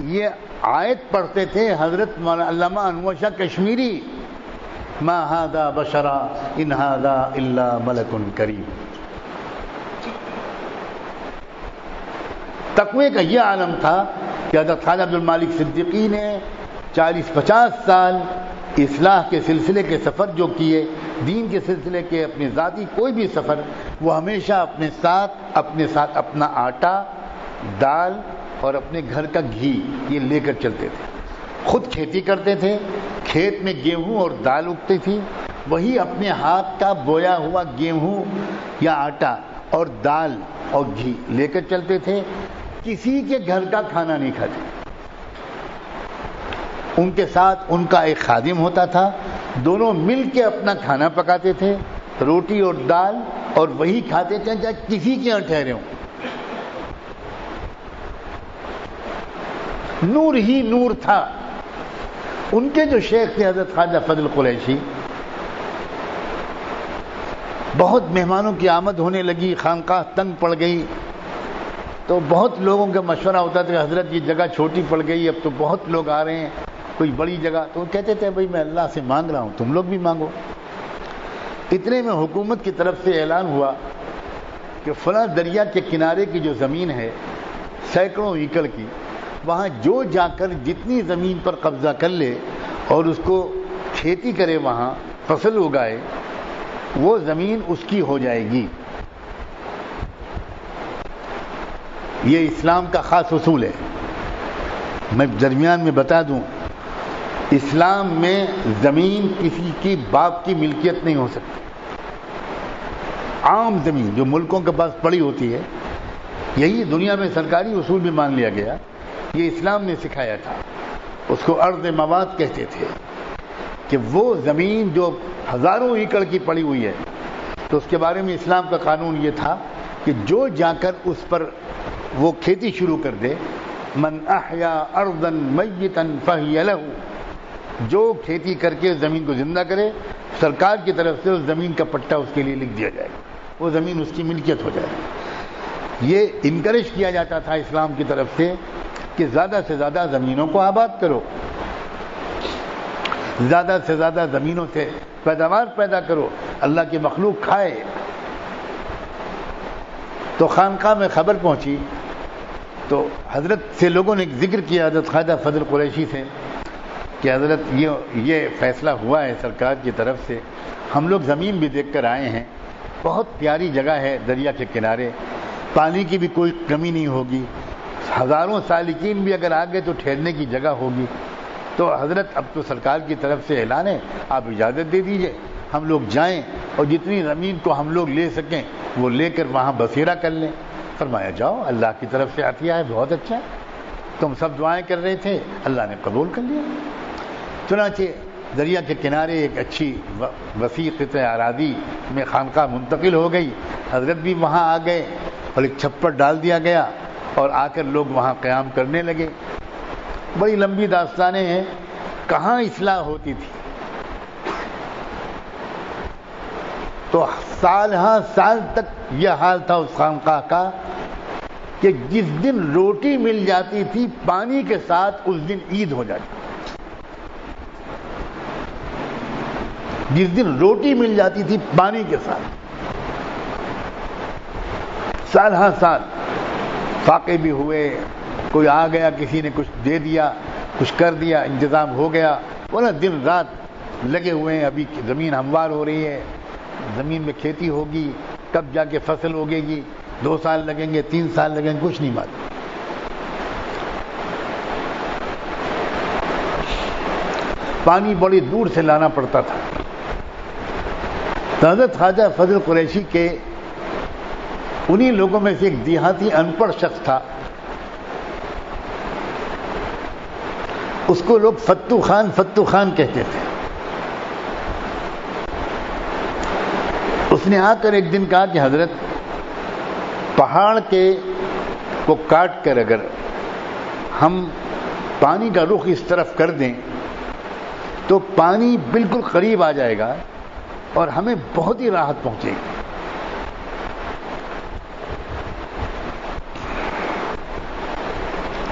یہ آیت پڑھتے تھے حضرت علامہ انور شاہ کشمیری, ما هذا بشرا ان هذا الا ملک کریم. تقوی کا یہ عالم تھا کہ حضرت خواجہ عبد المالک صدیقی نے 40-50 سال اصلاح کے سلسلے کے سفر جو کیے, دین کے سلسلے کے اپنے ذاتی کوئی بھی سفر, وہ ہمیشہ اپنے ساتھ اپنا آٹا, دال اور اپنے گھر کا گھی یہ لے کر چلتے تھے. خود کھیتی کرتے تھے, کھیت میں گیہوں اور دال اگتی تھی, وہی اپنے ہاتھ کا بویا ہوا گیہوں یا آٹا اور دال اور گھی لے کر چلتے تھے. کسی کے گھر کا کھانا نہیں کھاتے. ان کے ساتھ ان کا ایک خادم ہوتا تھا, دونوں مل کے اپنا کھانا پکاتے تھے, روٹی اور دال, اور وہی کھاتے تھے چاہے کسی کے یہاں ٹھہرے ہوں. نور ہی نور تھا. ان کے جو شیخ تھے حضرت خواجہ فضل قریشی, بہت مہمانوں کی آمد ہونے لگی, خانقاہ تنگ پڑ گئی, تو بہت لوگوں کا مشورہ ہوتا تھا کہ حضرت یہ جگہ چھوٹی پڑ گئی, اب تو بہت لوگ آ رہے ہیں, کوئی بڑی جگہ. تو وہ کہتے تھے بھائی میں اللہ سے مانگ رہا ہوں, تم لوگ بھی مانگو. اتنے میں حکومت کی طرف سے اعلان ہوا کہ فلاں دریا کے کنارے کی جو زمین ہے سینکڑوں ایکڑ کی, وہاں جو جا کر جتنی زمین پر قبضہ کر لے اور اس کو کھیتی کرے, وہاں فصل اگائے, وہ زمین اس کی ہو جائے گی. یہ اسلام کا خاص اصول ہے. میں درمیان میں بتا دوں، اسلام میں زمین کسی کی باپ کی ملکیت نہیں ہو سکتی. عام زمین جو ملکوں کے پاس پڑی ہوتی ہے، یہی دنیا میں سرکاری اصول بھی مان لیا گیا. یہ اسلام نے سکھایا تھا. اس کو ارض مواد کہتے تھے کہ وہ زمین جو ہزاروں ایکڑ کی پڑی ہوئی ہے، تو اس کے بارے میں اسلام کا قانون یہ تھا کہ جو جا کر اس پر وہ کھیتی شروع کر دے، من احیا ارضا میتا فہی لہ، جو کھیتی کر کے زمین کو زندہ کرے، سرکار کی طرف سے اس زمین کا پٹا اس کے لیے لکھ دیا جائے گا، وہ زمین اس کی ملکیت ہو جائے گی. یہ انکریج کیا جاتا تھا اسلام کی طرف سے کہ زیادہ سے زیادہ زمینوں کو آباد کرو، زیادہ سے زیادہ زمینوں سے پیداوار پیدا کرو، اللہ کی مخلوق کھائے. تو خانقاہ میں خبر پہنچی تو حضرت سے لوگوں نے ذکر کیا، حضرت خواجہ فضل قریشی سے، کہ حضرت یہ فیصلہ ہوا ہے سرکار کی طرف سے، ہم لوگ زمین بھی دیکھ کر آئے ہیں، بہت پیاری جگہ ہے دریا کے کنارے، پانی کی بھی کوئی کمی نہیں ہوگی، ہزاروں سالکین بھی اگر آگے تو ٹھہرنے کی جگہ ہوگی. تو حضرت اب تو سرکار کی طرف سے اعلان ہے، آپ اجازت دے دیجئے ہم لوگ جائیں اور جتنی زمین کو ہم لوگ لے سکیں وہ لے کر وہاں بسیرا کر لیں. فرمایا جاؤ، اللہ کی طرف سے عطیہ ہے، بہت اچھا ہے، تم سب دعائیں کر رہے تھے، اللہ نے قبول کر لیا. چنانچہ دریا کے کنارے ایک اچھی وسیع قطع اراضی میں خانقاہ منتقل ہو گئی. حضرت بھی وہاں آ گئے اور ایک چھپر ڈال دیا گیا اور آ کر لوگ وہاں قیام کرنے لگے. بڑی لمبی داستانیں ہیں، کہاں اصلاح ہوتی تھی. تو سال ہاں سال تک یہ حال تھا اس خانقاہ کا کہ جس دن روٹی مل جاتی تھی پانی کے ساتھ، اس دن عید ہو جاتی. جس دن روٹی مل جاتی تھی پانی کے ساتھ، سال ہاں سال فاقے بھی ہوئے، کوئی آ گیا کسی نے کچھ دے دیا، کچھ کر دیا، انتظام ہو گیا. ورنہ دن رات لگے ہوئے ہیں. ابھی زمین ہموار ہو رہی ہے، زمین میں کھیتی ہوگی، کب جا کے فصل ہوگے گی، 2 سال لگیں گے، 3 سال لگیں گے، کچھ نہیں معلوم. پانی بڑی دور سے لانا پڑتا تھا. حضرت خواجہ فضل قریشی کے انہی لوگوں میں سے ایک دیہاتی ان پڑھ شخص تھا، اس کو لوگ فتو خان کہتے تھے. اس نے آ کر ایک دن کہا کہ حضرت، پہاڑ کو کاٹ کر اگر ہم پانی کا رخ اس طرف کر دیں تو پانی بالکل قریب آ جائے گا اور ہمیں بہت ہی راحت پہنچے گی.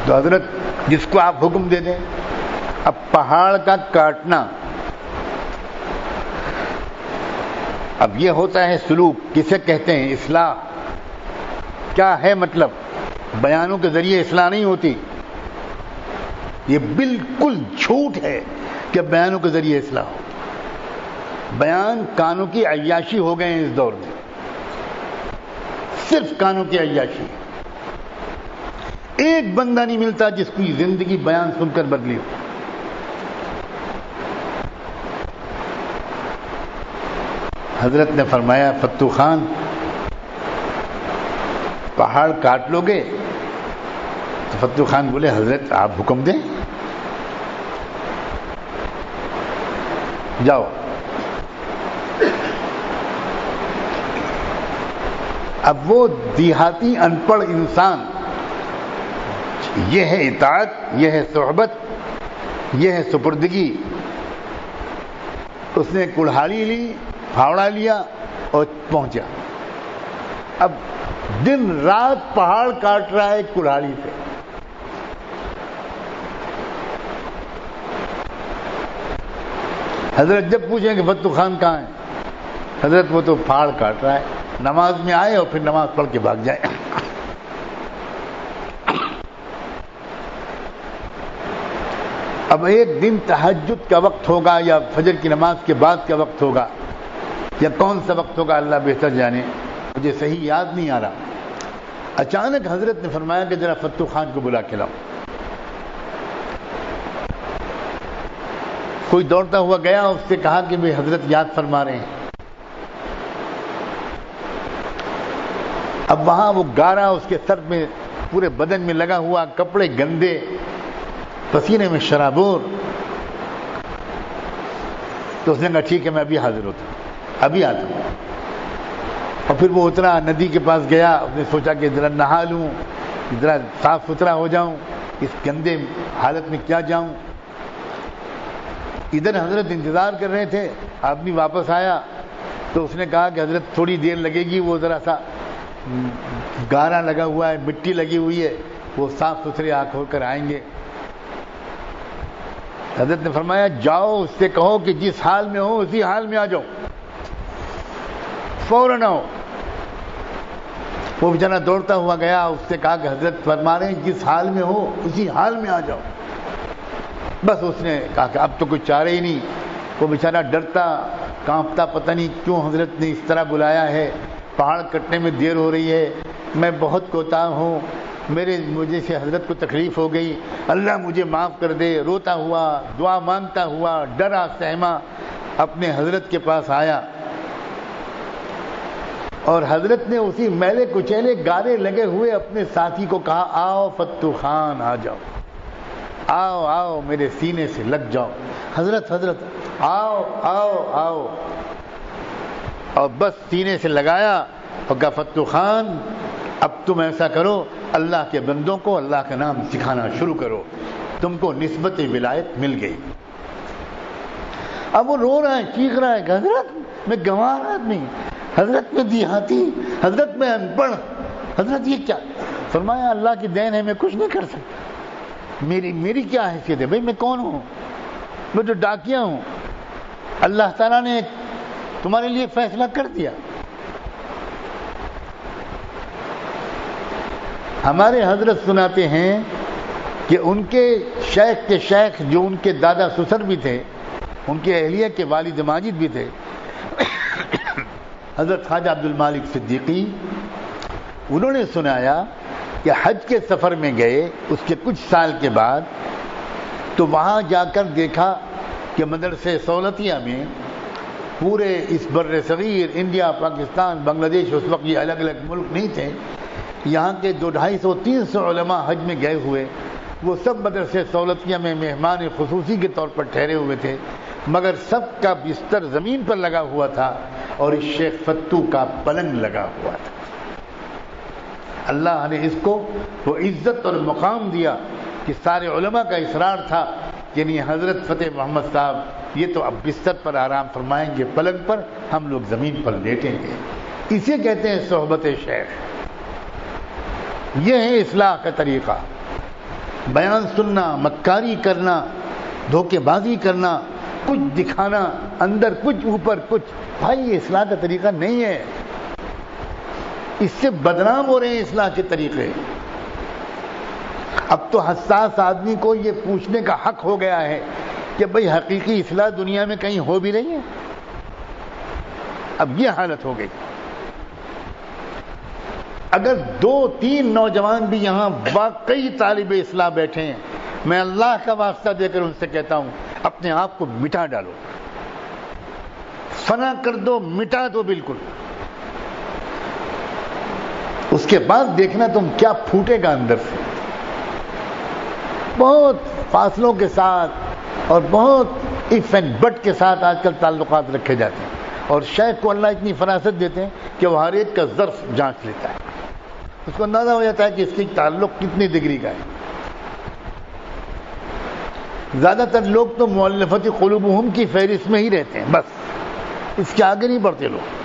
تو حضرت جس کو آپ حکم دے دیں. اب پہاڑ کا کاٹنا، اب یہ ہوتا ہے سلوک، کسے کہتے ہیں اصلاح. کیا ہے مطلب؟ بیانوں کے ذریعے اصلاح نہیں ہوتی. یہ بالکل جھوٹ ہے کہ بیانوں کے ذریعے اصلاح ہو. بیان کانوں کی عیاشی ہو گئے ہیں اس دور میں، صرف کانوں کی عیاشی. ایک بندہ نہیں ملتا جس کی زندگی بیان سن کر بدلی ہو. حضرت نے فرمایا، فتو خان، پہاڑ کاٹ لو گے؟ تو فتو خان بولے، حضرت آپ حکم دیں، جاؤ. اب وہ دیہاتی ان پڑھ انسان، یہ ہے اطاعت، یہ ہے صحبت، یہ ہے سپردگی. اس نے کڑھاڑی لی، پھاوڑا لیا اور پہنچا. اب دن رات پہاڑ کاٹ رہا ہے کڑھاڑی سے. حضرت جب پوچھیں کہ فتو خان کہاں ہے؟ حضرت وہ تو پہاڑ کاٹ رہا ہے. نماز میں آئے اور پھر نماز پڑھ کے بھاگ جائے. اب ایک دن تہجد کا وقت ہوگا یا فجر کی نماز کے بعد کا وقت ہوگا یا کون سا وقت ہوگا، اللہ بہتر جانے، مجھے صحیح یاد نہیں آ رہا. اچانک حضرت نے فرمایا کہ ذرا فتو خان کو بلا کے لاؤ. کوئی دوڑتا ہوا گیا, اس سے کہا کہ بھئی حضرت یاد فرما رہے ہیں. اب وہاں وہ گارا اس کے سر میں پورے بدن میں لگا ہوا, کپڑے گندے, پسینے میں شرابور. تو اس نے کہا ٹھیک ہے میں ابھی حاضر ہوتا ہوں, ابھی آتا ہوں. اور پھر وہ اترا, ندی کے پاس گیا, اس نے سوچا کہ ذرا نہا لوں, ذرا صاف ستھرا ہو جاؤں, اس گندے حالت میں کیا جاؤں. ادھر حضرت انتظار کر رہے تھے, آدمی واپس آیا تو اس نے کہا کہ حضرت تھوڑی دیر لگے گی, وہ ذرا سا گارا لگا ہوا ہے, مٹی لگی ہوئی ہے, وہ صاف ستھرے آنکھ ہو کر آئیں گے. حضرت نے فرمایا جاؤ اس سے کہو کہ جس حال میں ہو اسی حال میں آ جاؤ, فوراً آؤ. وہ بیچارہ دوڑتا ہوا گیا, اس سے کہا کہ حضرت فرما رہے ہیں جس حال میں ہو اسی حال میں آ جاؤ. بس اس نے کہا کہ اب تو کچھ چارہ ہی نہیں. وہ بیچارہ ڈرتا کانپتا, پتہ نہیں کیوں حضرت نے اس طرح بلایا ہے, پہاڑ کٹنے میں دیر ہو رہی ہے, میں بہت کوتاہ ہوں, مجھے سے حضرت کو تکلیف ہو گئی, اللہ مجھے معاف کر دے. روتا ہوا, دعا مانگتا ہوا, ڈرا سہما اپنے حضرت کے پاس آیا. اور حضرت نے اسی میلے کچیلے گارے لگے ہوئے اپنے ساتھی کو کہا آؤ فتو خان آ جاؤ, آؤ آؤ میرے سینے سے لگ جاؤ. حضرت آؤ آؤ آؤ. اور بس سینے سے لگایا اور کہا فتو خان اب تم ایسا کرو, اللہ کے بندوں کو اللہ کا نام سکھانا شروع کرو, تم کو نسبت ولایت مل گئی. اب وہ رو رہا ہے, چیخ رہا ہے کہ حضرت میں گنوار آدمی, حضرت میں دیہاتی, حضرت میں ان پڑھ, حضرت یہ کیا. فرمایا اللہ کی دین ہے, میں کچھ نہیں کر سکتا. میری کیا حیثیت ہے بھائی, میں کون ہوں, میں تو ڈاکیا ہوں. اللہ تعالیٰ نے تمہارے لیے فیصلہ کر دیا. ہمارے حضرت سناتے ہیں کہ ان کے شیخ جو ان کے دادا سسر بھی تھے, ان کے اہلیہ کے والد ماجد بھی تھے, حضرت خواجہ عبد المالک صدیقی, انہوں نے سنایا کہ حج کے سفر میں گئے اس کے کچھ سال کے بعد, تو وہاں جا کر دیکھا کہ مدرسے سولتیہ میں پورے اس بر صغیر, انڈیا, پاکستان, بنگلہ دیش, اس وقت یہ الگ الگ ملک نہیں تھے, یہاں کے 200-250-300 علماء حج میں گئے ہوئے, وہ سب مدرسے سولتیہ میں مہمان خصوصی کے طور پر ٹھہرے ہوئے تھے, مگر سب کا بستر زمین پر لگا ہوا تھا اور اس شیخ فتو کا پلنگ لگا ہوا تھا. اللہ نے اس کو وہ عزت اور مقام دیا کہ سارے علماء کا اصرار تھا کہ نہیں, حضرت فتح محمد صاحب یہ تو اب بستر پر آرام فرمائیں گے, پلنگ پر, ہم لوگ زمین پر لیٹیں گے. اسے کہتے ہیں صحبت شیخ. یہ ہے اصلاح کا طریقہ. بیان سننا, مکاری کرنا, دھوکے بازی کرنا, کچھ دکھانا, اندر کچھ اوپر کچھ, بھائی یہ اصلاح کا طریقہ نہیں ہے. اس سے بدنام ہو رہے ہیں اصلاح کے طریقے. اب تو حساس آدمی کو یہ پوچھنے کا حق ہو گیا ہے کہ بھئی حقیقی اصلاح دنیا میں کہیں ہو بھی رہی ہے. اب یہ حالت ہو گئی. اگر 2-3 نوجوان بھی یہاں واقعی طالب اصلاح بیٹھے ہیں, میں اللہ کا واسطہ دے کر ان سے کہتا ہوں اپنے آپ کو مٹا ڈالو, فنا کر دو, مٹا دو بالکل. اس کے بعد دیکھنا تم کیا پھوٹے گا اندر سے. بہت فاصلوں کے ساتھ اور بہت اف اینڈ بٹ کے ساتھ آج کل تعلقات رکھے جاتے ہیں, اور شیخ کو اللہ اتنی فراست دیتے ہیں کہ وہ ہر ایک کا ظرف جانچ لیتا ہے, اس کو اندازہ ہو جاتا ہے کہ اس کی تعلق کتنی ڈگری کا ہے. زیادہ تر لوگ تو مؤلفت قلوبہم کی فہرست میں ہی رہتے ہیں, بس اس کے آگے نہیں بڑھتے لوگ,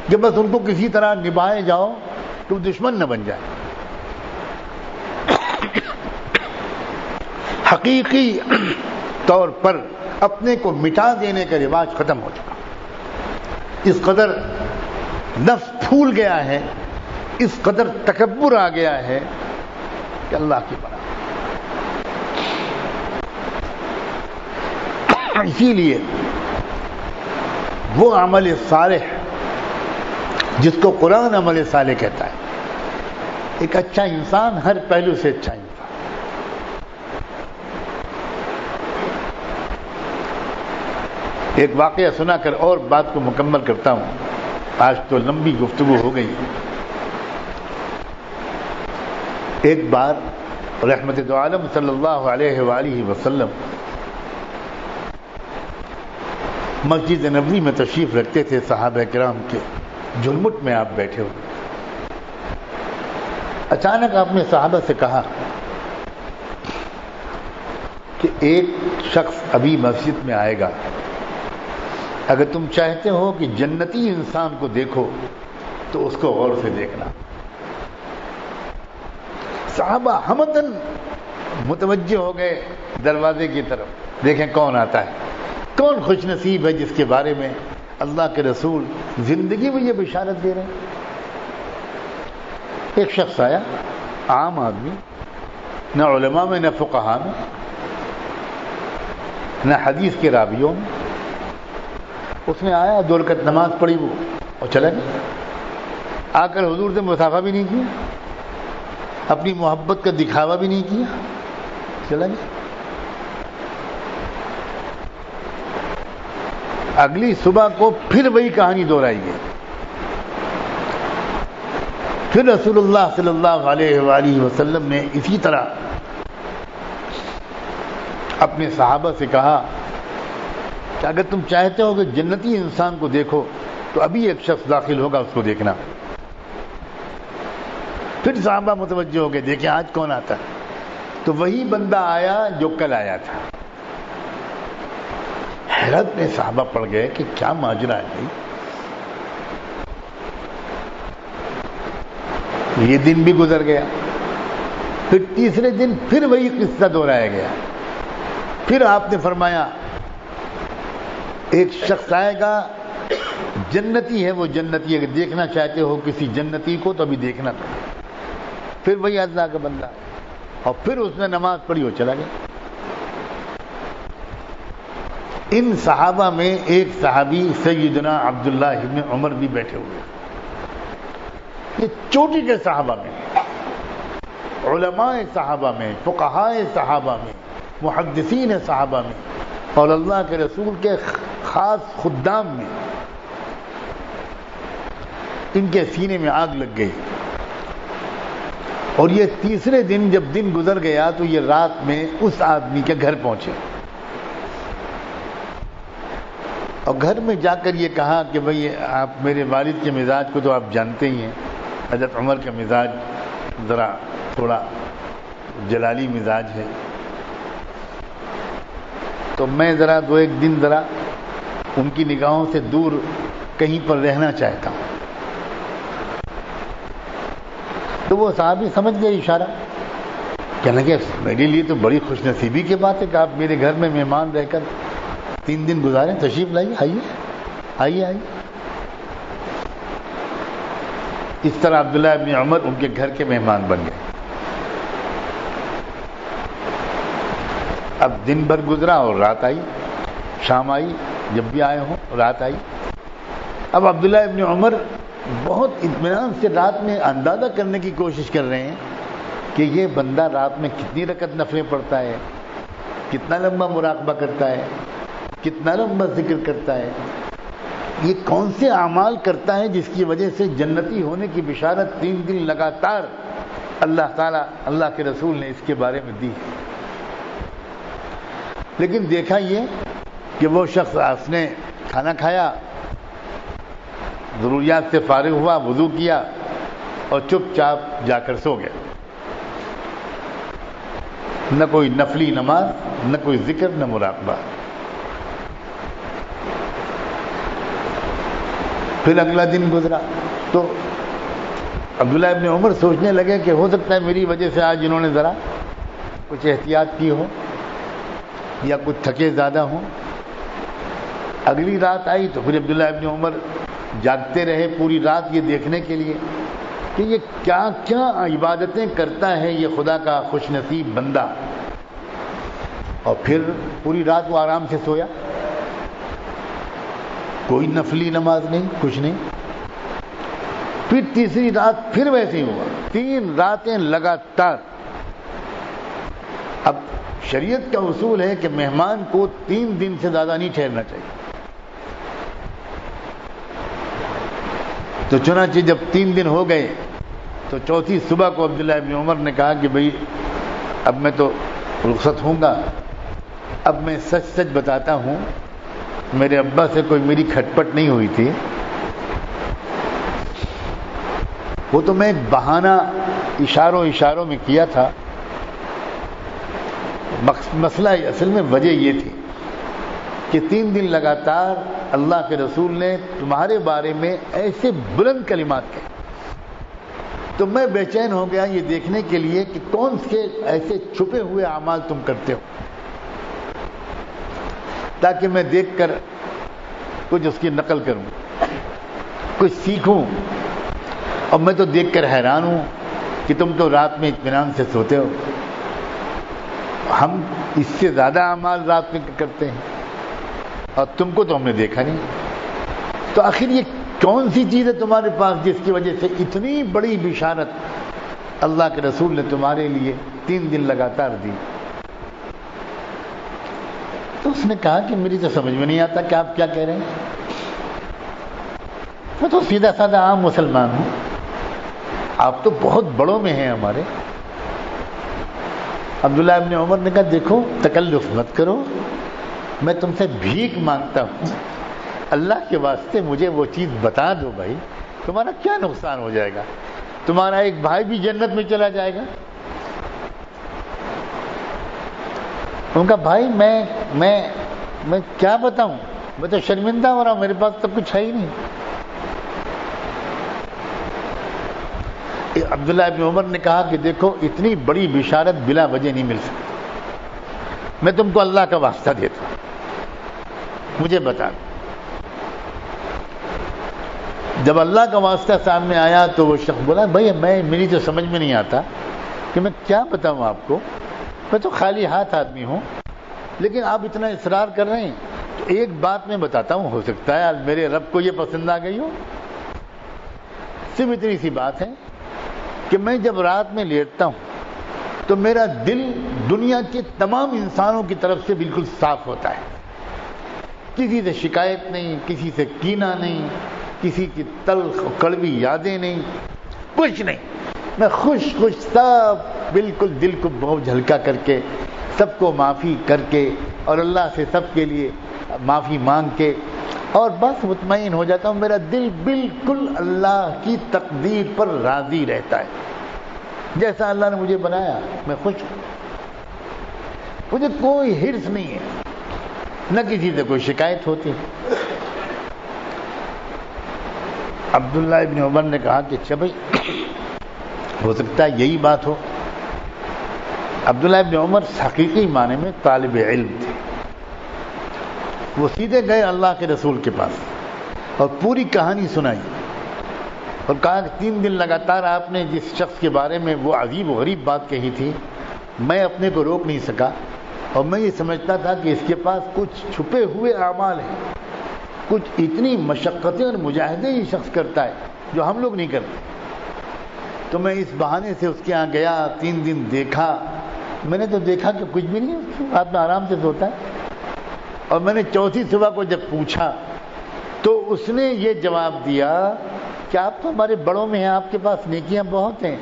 کہ بس ان کو کسی طرح نبھائے جاؤ تو دشمن نہ بن جائے. حقیقی طور پر اپنے کو مٹا دینے کا رواج ختم ہو چکا. اس قدر نفس پھول گیا ہے, اس قدر تکبر آ گیا ہے کہ اللہ کی بنا. اسی لیے وہ عمل صالح جس کو قرآن عمل صالح کہتا ہے. ایک اچھا انسان ہر پہلو سے اچھا انسان. ایک واقعہ سنا کر اور بات کو مکمل کرتا ہوں. آج تو لمبی گفتگو ہو گئی. ایک بار رحمت دو عالم صلی اللہ علیہ وآلہ وسلم مسجد نبوی میں تشریف رکھتے تھے. صحابہ کرام کے جھلمٹ میں آپ بیٹھے ہوئے. اچانک آپ نے صحابہ سے کہا کہ ایک شخص ابھی مسجد میں آئے گا, اگر تم چاہتے ہو کہ جنتی انسان کو دیکھو تو اس کو غور سے دیکھنا. صحابہ ہمدن متوجہ ہو گئے دروازے کی طرف, دیکھیں کون آتا ہے, کون خوش نصیب ہے جس کے بارے میں اللہ کے رسول زندگی میں یہ بشارت دے رہے ہیں. ایک شخص آیا, عام آدمی, نہ علماء میں نہ فقہاء میں نہ حدیث کے راویوں میں. اس نے آیا, 2 رکعت نماز پڑھی وہ اور چلا گیا. آ کر حضور سے مصافحہ بھی نہیں کیا, اپنی محبت کا دکھاوا بھی نہیں کیا, چلا گیا. اگلی صبح کو پھر وہی کہانی دہرائی گئی. پھر رسول اللہ صلی اللہ علیہ وآلہ وسلم نے اسی طرح اپنے صحابہ سے کہا کہ اگر تم چاہتے ہو کہ جنتی انسان کو دیکھو تو ابھی ایک شخص داخل ہوگا, اس کو دیکھنا. پھر صحابہ متوجہ ہو گئے, دیکھیں آج کون آتا ہے. تو وہی بندہ آیا جو کل آیا تھا. حیرت میں صحابہ پڑ گئے کہ کیا ماجرا ہے بھائی. یہ دن بھی گزر گیا. پھر تیسرے دن پھر وہی قصہ دہرایا گیا. پھر آپ نے فرمایا ایک شخص آئے گا, جنتی ہے, وہ جنتی ہے, اگر دیکھنا چاہتے ہو کسی جنتی کو تو ابھی دیکھنا تھا. پھر وہی اللہ کا بندہ, اور پھر اس نے نماز پڑھی اور چلا گیا. ان صحابہ میں ایک صحابی سیدنا عبداللہ ابن عمر بھی بیٹھے ہوئے. یہ چوٹی کے صحابہ میں, علماء صحابہ میں, فقہاء صحابہ میں, محدثین صحابہ میں اور اللہ کے رسول کے خاص خدام میں, ان کے سینے میں آگ لگ گئی. اور یہ تیسرے دن جب دن گزر گیا تو یہ رات میں اس آدمی کے گھر پہنچے اور گھر میں جا کر یہ کہا کہ بھئی آپ میرے والد کے مزاج کو تو آپ جانتے ہی ہیں. حضرت عمر کا مزاج ذرا تھوڑا جلالی مزاج ہے, تو میں ذرا 2-1 دن ذرا ان کی نگاہوں سے دور کہیں پر رہنا چاہتا ہوں. تو وہ صحابی سمجھ گئے اشارہ, کہنے لگے میرے لیے تو بڑی خوش نصیبی کی بات ہے کہ آپ میرے گھر میں مہمان رہ کر 3 دن گزاریں, تشریف لائیے, آئیے آئیے آئیے. اس طرح عبداللہ ابن عمر ان کے گھر کے مہمان بن گئے. اب دن بھر گزرا اور رات آئی, شام آئی, جب بھی آئے ہوں رات آئی. اب عبداللہ ابن عمر بہت اطمینان سے رات میں اندازہ کرنے کی کوشش کر رہے ہیں کہ یہ بندہ رات میں کتنی رکعت نفلیں پڑھتا ہے, کتنا لمبا مراقبہ کرتا ہے, کتنا لمبا ذکر کرتا ہے, یہ کون سے اعمال کرتا ہے جس کی وجہ سے جنتی ہونے کی بشارت 3 دن لگاتار اللہ تعالیٰ, اللہ کے رسول نے اس کے بارے میں دی. لیکن دیکھا یہ کہ وہ شخص اس نے کھانا کھایا, ضروریات سے فارغ ہوا, وضو کیا اور چپ چاپ جا کر سو گیا. نہ کوئی نفلی نماز, نہ کوئی ذکر, نہ مراقبہ. پھر اگلا دن گزرا تو عبداللہ ابن عمر سوچنے لگے کہ ہو سکتا ہے میری وجہ سے آج انہوں نے ذرا کچھ احتیاط کی ہو یا کچھ تھکے زیادہ ہوں. اگلی رات آئی تو پھر عبداللہ ابن عمر جاگتے رہے پوری رات یہ دیکھنے کے لیے کہ یہ کیا کیا عبادتیں کرتا ہے یہ خدا کا خوش نصیب بندہ. اور پھر پوری رات وہ آرام سے سویا, کوئی نفلی نماز نہیں, کچھ نہیں. پھر تیسری رات پھر ویسے ہی ہوا، 3 راتیں لگاتار۔ اب شریعت کا اصول ہے کہ مہمان کو 3 دن سے زیادہ نہیں ٹھہرنا چاہیے، تو چنانچہ جب 3 دن ہو گئے تو چوتھی صبح کو عبداللہ ابن عمر نے کہا کہ بھئی اب میں تو رخصت ہوں گا، اب میں سچ سچ بتاتا ہوں میرے ابا سے کوئی میری کھٹپٹ نہیں ہوئی تھی، وہ تو میں ایک بہانہ اشاروں میں کیا تھا، مسئلہ اصل میں وجہ یہ تھی کہ 3 دن لگاتار اللہ کے رسول نے تمہارے بارے میں ایسے بلند کلمات کہے، تو میں بے چین ہو گیا یہ دیکھنے کے لیے کہ کون سے ایسے چھپے ہوئے اعمال تم کرتے ہو، تاکہ میں دیکھ کر کچھ اس کی نقل کروں، کچھ سیکھوں۔ اور میں تو دیکھ کر حیران ہوں کہ تم تو رات میں اطمینان سے سوتے ہو، ہم اس سے زیادہ اعمال رات میں کرتے ہیں اور تم کو تو ہم نے دیکھا نہیں، تو آخر یہ کون سی چیز ہے تمہارے پاس جس کی وجہ سے اتنی بڑی بشارت اللہ کے رسول نے تمہارے لیے 3 دن لگاتار دی؟ تو اس نے کہا کہ میری تو سمجھ میں نہیں آتا کہ آپ کیا کہہ رہے ہیں، میں تو سیدھا سادہ عام مسلمان ہوں، آپ تو بہت بڑوں میں ہیں ہمارے۔ عبداللہ ابن عمر نے کہا دیکھو تکلف مت کرو، میں تم سے بھیک مانگتا ہوں، اللہ کے واسطے مجھے وہ چیز بتا دو بھائی، تمہارا کیا نقصان ہو جائے گا، تمہارا ایک بھائی بھی جنت میں چلا جائے گا۔ ان کا بھائی میں کیا بتاؤں، میں تو شرمندہ ہو رہا ہوں، میرے پاس تو کچھ ہے ہی نہیں۔ عبداللہ ابن عمر نے کہا کہ دیکھو اتنی بڑی بشارت بلا وجہ نہیں مل سکتی، میں تم کو اللہ کا واسطہ دیتا ہوں، مجھے بتا دو۔ جب اللہ کا واسطہ سامنے آیا تو وہ شخص بولا بھائی میری تو سمجھ میں نہیں آتا کہ میں کیا بتاؤں آپ کو، میں تو خالی ہاتھ آدمی ہوں، لیکن آپ اتنا اصرار کر رہے ہیں تو ایک بات میں بتاتا ہوں، ہو سکتا ہے میرے رب کو یہ پسند آ گئی ہو۔ صرف اتنی سی بات ہے کہ میں جب رات میں لیٹتا ہوں تو میرا دل دنیا کے تمام انسانوں کی طرف سے بالکل صاف ہوتا ہے، کسی سے شکایت نہیں، کسی سے کینہ نہیں، کسی کی تلخ و کڑوی یادیں نہیں، کچھ نہیں، میں خوش سب بالکل دل کو بہت ہلکا کر کے سب کو معافی کر کے اور اللہ سے سب کے لیے معافی مانگ کے اور بس مطمئن ہو جاتا ہوں، میرا دل بالکل اللہ کی تقدیر پر راضی رہتا ہے، جیسا اللہ نے مجھے بنایا میں خوش ہوں، مجھے کوئی حرص نہیں ہے، نہ کسی سے کوئی شکایت ہوتی۔ عبداللہ ابن عمر نے کہا کہ اچھا بھائی ہو سکتا ہے یہی بات ہو۔ عبداللہ ابن عمر حقیقی معنی میں طالب علم تھے، وہ سیدھے گئے اللہ کے رسول کے پاس اور پوری کہانی سنائی اور کہا کہ 3 دن لگاتار آپ نے جس شخص کے بارے میں وہ عجیب و غریب بات کہی تھی، میں اپنے کو روک نہیں سکا اور میں یہ سمجھتا تھا کہ اس کے پاس کچھ چھپے ہوئے اعمال ہیں، کچھ اتنی مشقتیں اور مجاہدے یہ شخص کرتا ہے جو ہم لوگ نہیں کرتے۔ تو میں اس بہانے سے اس کے یہاں گیا، 3 دن دیکھا، میں نے تو دیکھا کہ کچھ بھی نہیں، رات میں آرام سے سوتا ہے، اور میں نے چوتھی صبح کو جب پوچھا تو اس نے یہ جواب دیا کہ آپ تو ہمارے بڑوں میں ہیں، آپ کے پاس نیکیاں بہت ہیں،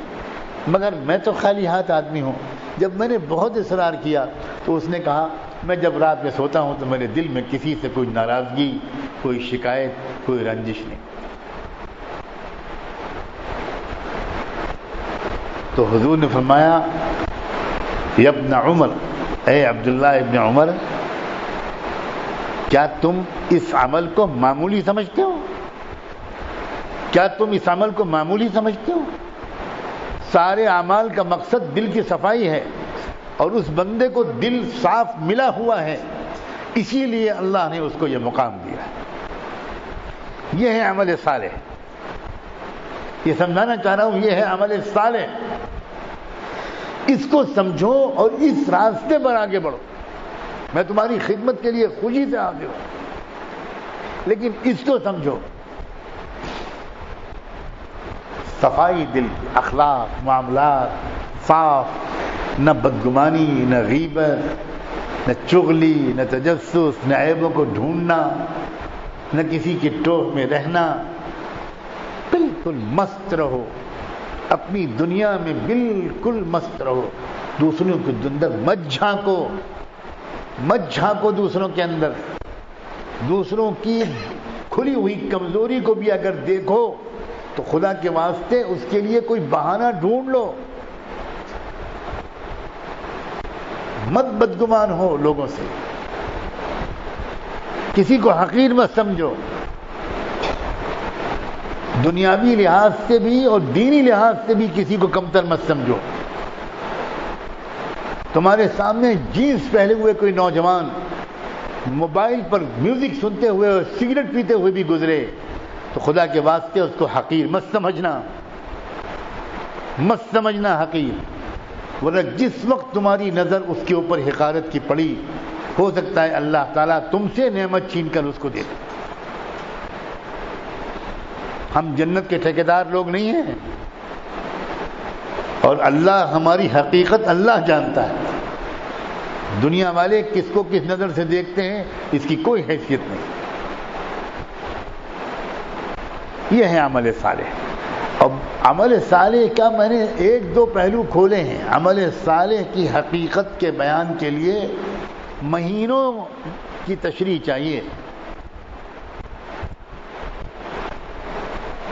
مگر میں تو خالی ہاتھ آدمی ہوں۔ جب میں نے بہت اصرار کیا تو اس نے کہا میں جب رات میں سوتا ہوں تو میرے دل میں کسی سے کوئی ناراضگی، کوئی شکایت، کوئی رنجش نہیں۔ تو حضور نے فرمایا یا ابن عمر، اے عبداللہ ابن عمر، کیا تم اس عمل کو معمولی سمجھتے ہو؟ کیا تم اس عمل کو معمولی سمجھتے ہو؟ سارے اعمال کا مقصد دل کی صفائی ہے، اور اس بندے کو دل صاف ملا ہوا ہے، اسی لیے اللہ نے اس کو یہ مقام دیا ہے۔ یہ ہے عمل صالح، یہ سمجھانا چاہ رہا ہوں، یہ ہے عمل صالح، اس کو سمجھو اور اس راستے پر آگے بڑھو۔ میں تمہاری خدمت کے لیے خوشی سے حاضر ہوں، لیکن اس کو سمجھو۔ صفائی دل کی، اخلاق، معاملات صاف، نہ بدگمانی، نہ غیبت، نہ چغلی، نہ تجسس، نہ عیبوں کو ڈھونڈنا، نہ کسی کی ٹوہ میں رہنا، بالکل مست رہو، اپنی دنیا میں بالکل مست رہو، دوسروں کے اندر مت جھانکو دوسروں کے اندر، دوسروں کی کھلی ہوئی کمزوری کو بھی اگر دیکھو تو خدا کے واسطے اس کے لیے کوئی بہانہ ڈھونڈ لو، مت بدگمان ہو لوگوں سے، کسی کو حقیر مت سمجھو، دنیاوی لحاظ سے بھی اور دینی لحاظ سے بھی کسی کو کمتر مت سمجھو۔ تمہارے سامنے جینس پہنے ہوئے کوئی نوجوان موبائل پر میوزک سنتے ہوئے اور سگریٹ پیتے ہوئے بھی گزرے تو خدا کے واسطے اس کو حقیر مت سمجھنا حقیر، ورنہ جس وقت تمہاری نظر اس کے اوپر حقارت کی پڑی، ہو سکتا ہے اللہ تعالیٰ تم سے نعمت چھین کر اس کو دے دے۔ ہم جنت کے ٹھیکیدار لوگ نہیں ہیں، اور اللہ ہماری حقیقت اللہ جانتا ہے، دنیا والے کس کو کس نظر سے دیکھتے ہیں اس کی کوئی حیثیت نہیں۔ یہ ہے عمل صالح۔ اب عمل صالح کا میں نے ایک دو پہلو کھولے ہیں۔ عمل صالح کی حقیقت کے بیان کے لیے مہینوں کی تشریح چاہیے۔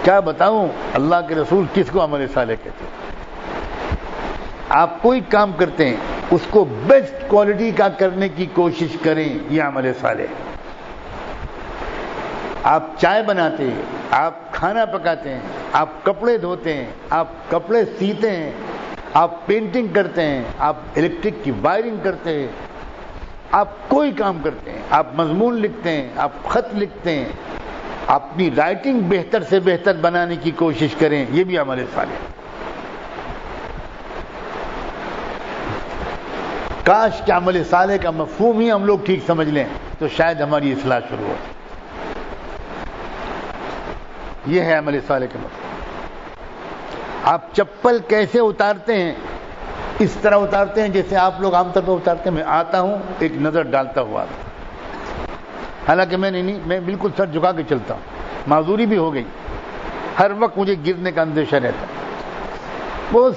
کیا بتاؤں اللہ کے رسول کس کو عمل صالح کہتے ہیں؟ آپ کوئی کام کرتے ہیں اس کو بیسٹ کوالٹی کا کرنے کی کوشش کریں، یہ عمل صالح۔ آپ چائے بناتے ہیں، آپ کھانا پکاتے ہیں، آپ کپڑے دھوتے ہیں، آپ کپڑے سیتے ہیں، آپ پینٹنگ کرتے ہیں، آپ الیکٹرک کی وائرنگ کرتے ہیں، آپ کوئی کام کرتے ہیں، آپ مضمون لکھتے ہیں، آپ خط لکھتے ہیں، اپنی رائٹنگ بہتر سے بہتر بنانے کی کوشش کریں، یہ بھی عمل صالح۔ کاش کہ عمل صالح کا مفہوم ہی ہم لوگ ٹھیک سمجھ لیں تو شاید ہماری اصلاح شروع ہو۔ یہ ہے عمل صالح کا مفہوم۔ آپ چپل کیسے اتارتے ہیں؟ اس طرح اتارتے ہیں جیسے آپ لوگ عام طور پر اتارتے ہیں۔ میں آتا ہوں ایک نظر ڈالتا ہوا، حالانکہ میں بالکل سر جھکا کے چلتا ہوں، معذوری بھی ہو گئی، ہر وقت مجھے گرنے کا اندیشہ رہتا ہے، بہت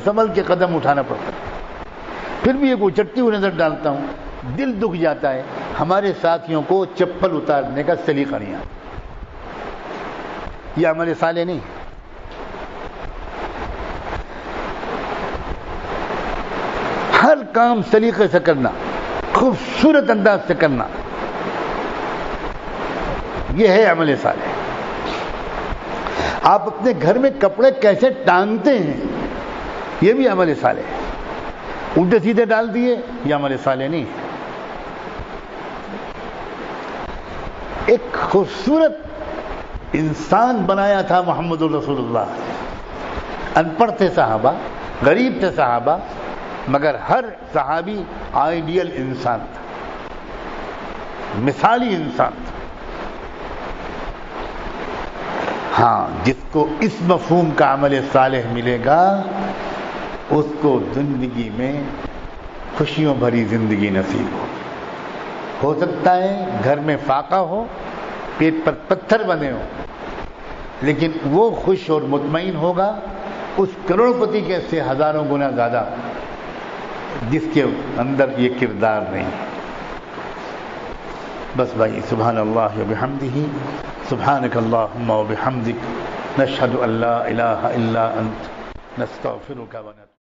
سنبھل کے قدم اٹھانا پڑتا ہے، پھر بھی ایک اچٹتی ہوئی نظر ڈالتا ہوں، دل دکھ جاتا ہے۔ ہمارے ساتھیوں کو چپل اتارنے کا سلیقہ نہیں آتا، یہ عمل صالح نہیں۔ ہر کام سلیقے سے کرنا، خوبصورت انداز سے کرنا، یہ ہے عمل صالح۔ آپ اپنے گھر میں کپڑے کیسے ٹانگتے ہیں، یہ بھی عمل صالح ہے۔ الٹے سیدھے ڈال دیے، یہ عمل صالح نہیں ہے۔ ایک خوبصورت انسان بنایا تھا محمد الرسول اللہ۔ ان پڑھ تھے صحابہ، غریب تھے صحابہ، مگر ہر صحابی آئیڈیل انسان تھا، مثالی انسان تھا۔ ہاں، جس کو اس مفہوم کا عمل صالح ملے گا اس کو زندگی میں خوشیوں بھری زندگی نصیب ہو سکتا ہے گھر میں فاقہ ہو، پیٹ پر پتھر بنے ہو، لیکن وہ خوش اور مطمئن ہوگا اس کروڑ پتی کے سے ہزاروں گنا زیادہ جس کے اندر یہ کردار نہیں۔ بس بھائی، سبحان اللہ وبحمدہ، سبحانک اللہم وبحمدک، نشہد ان لا الہ الا انت، نستغفرک ونتوب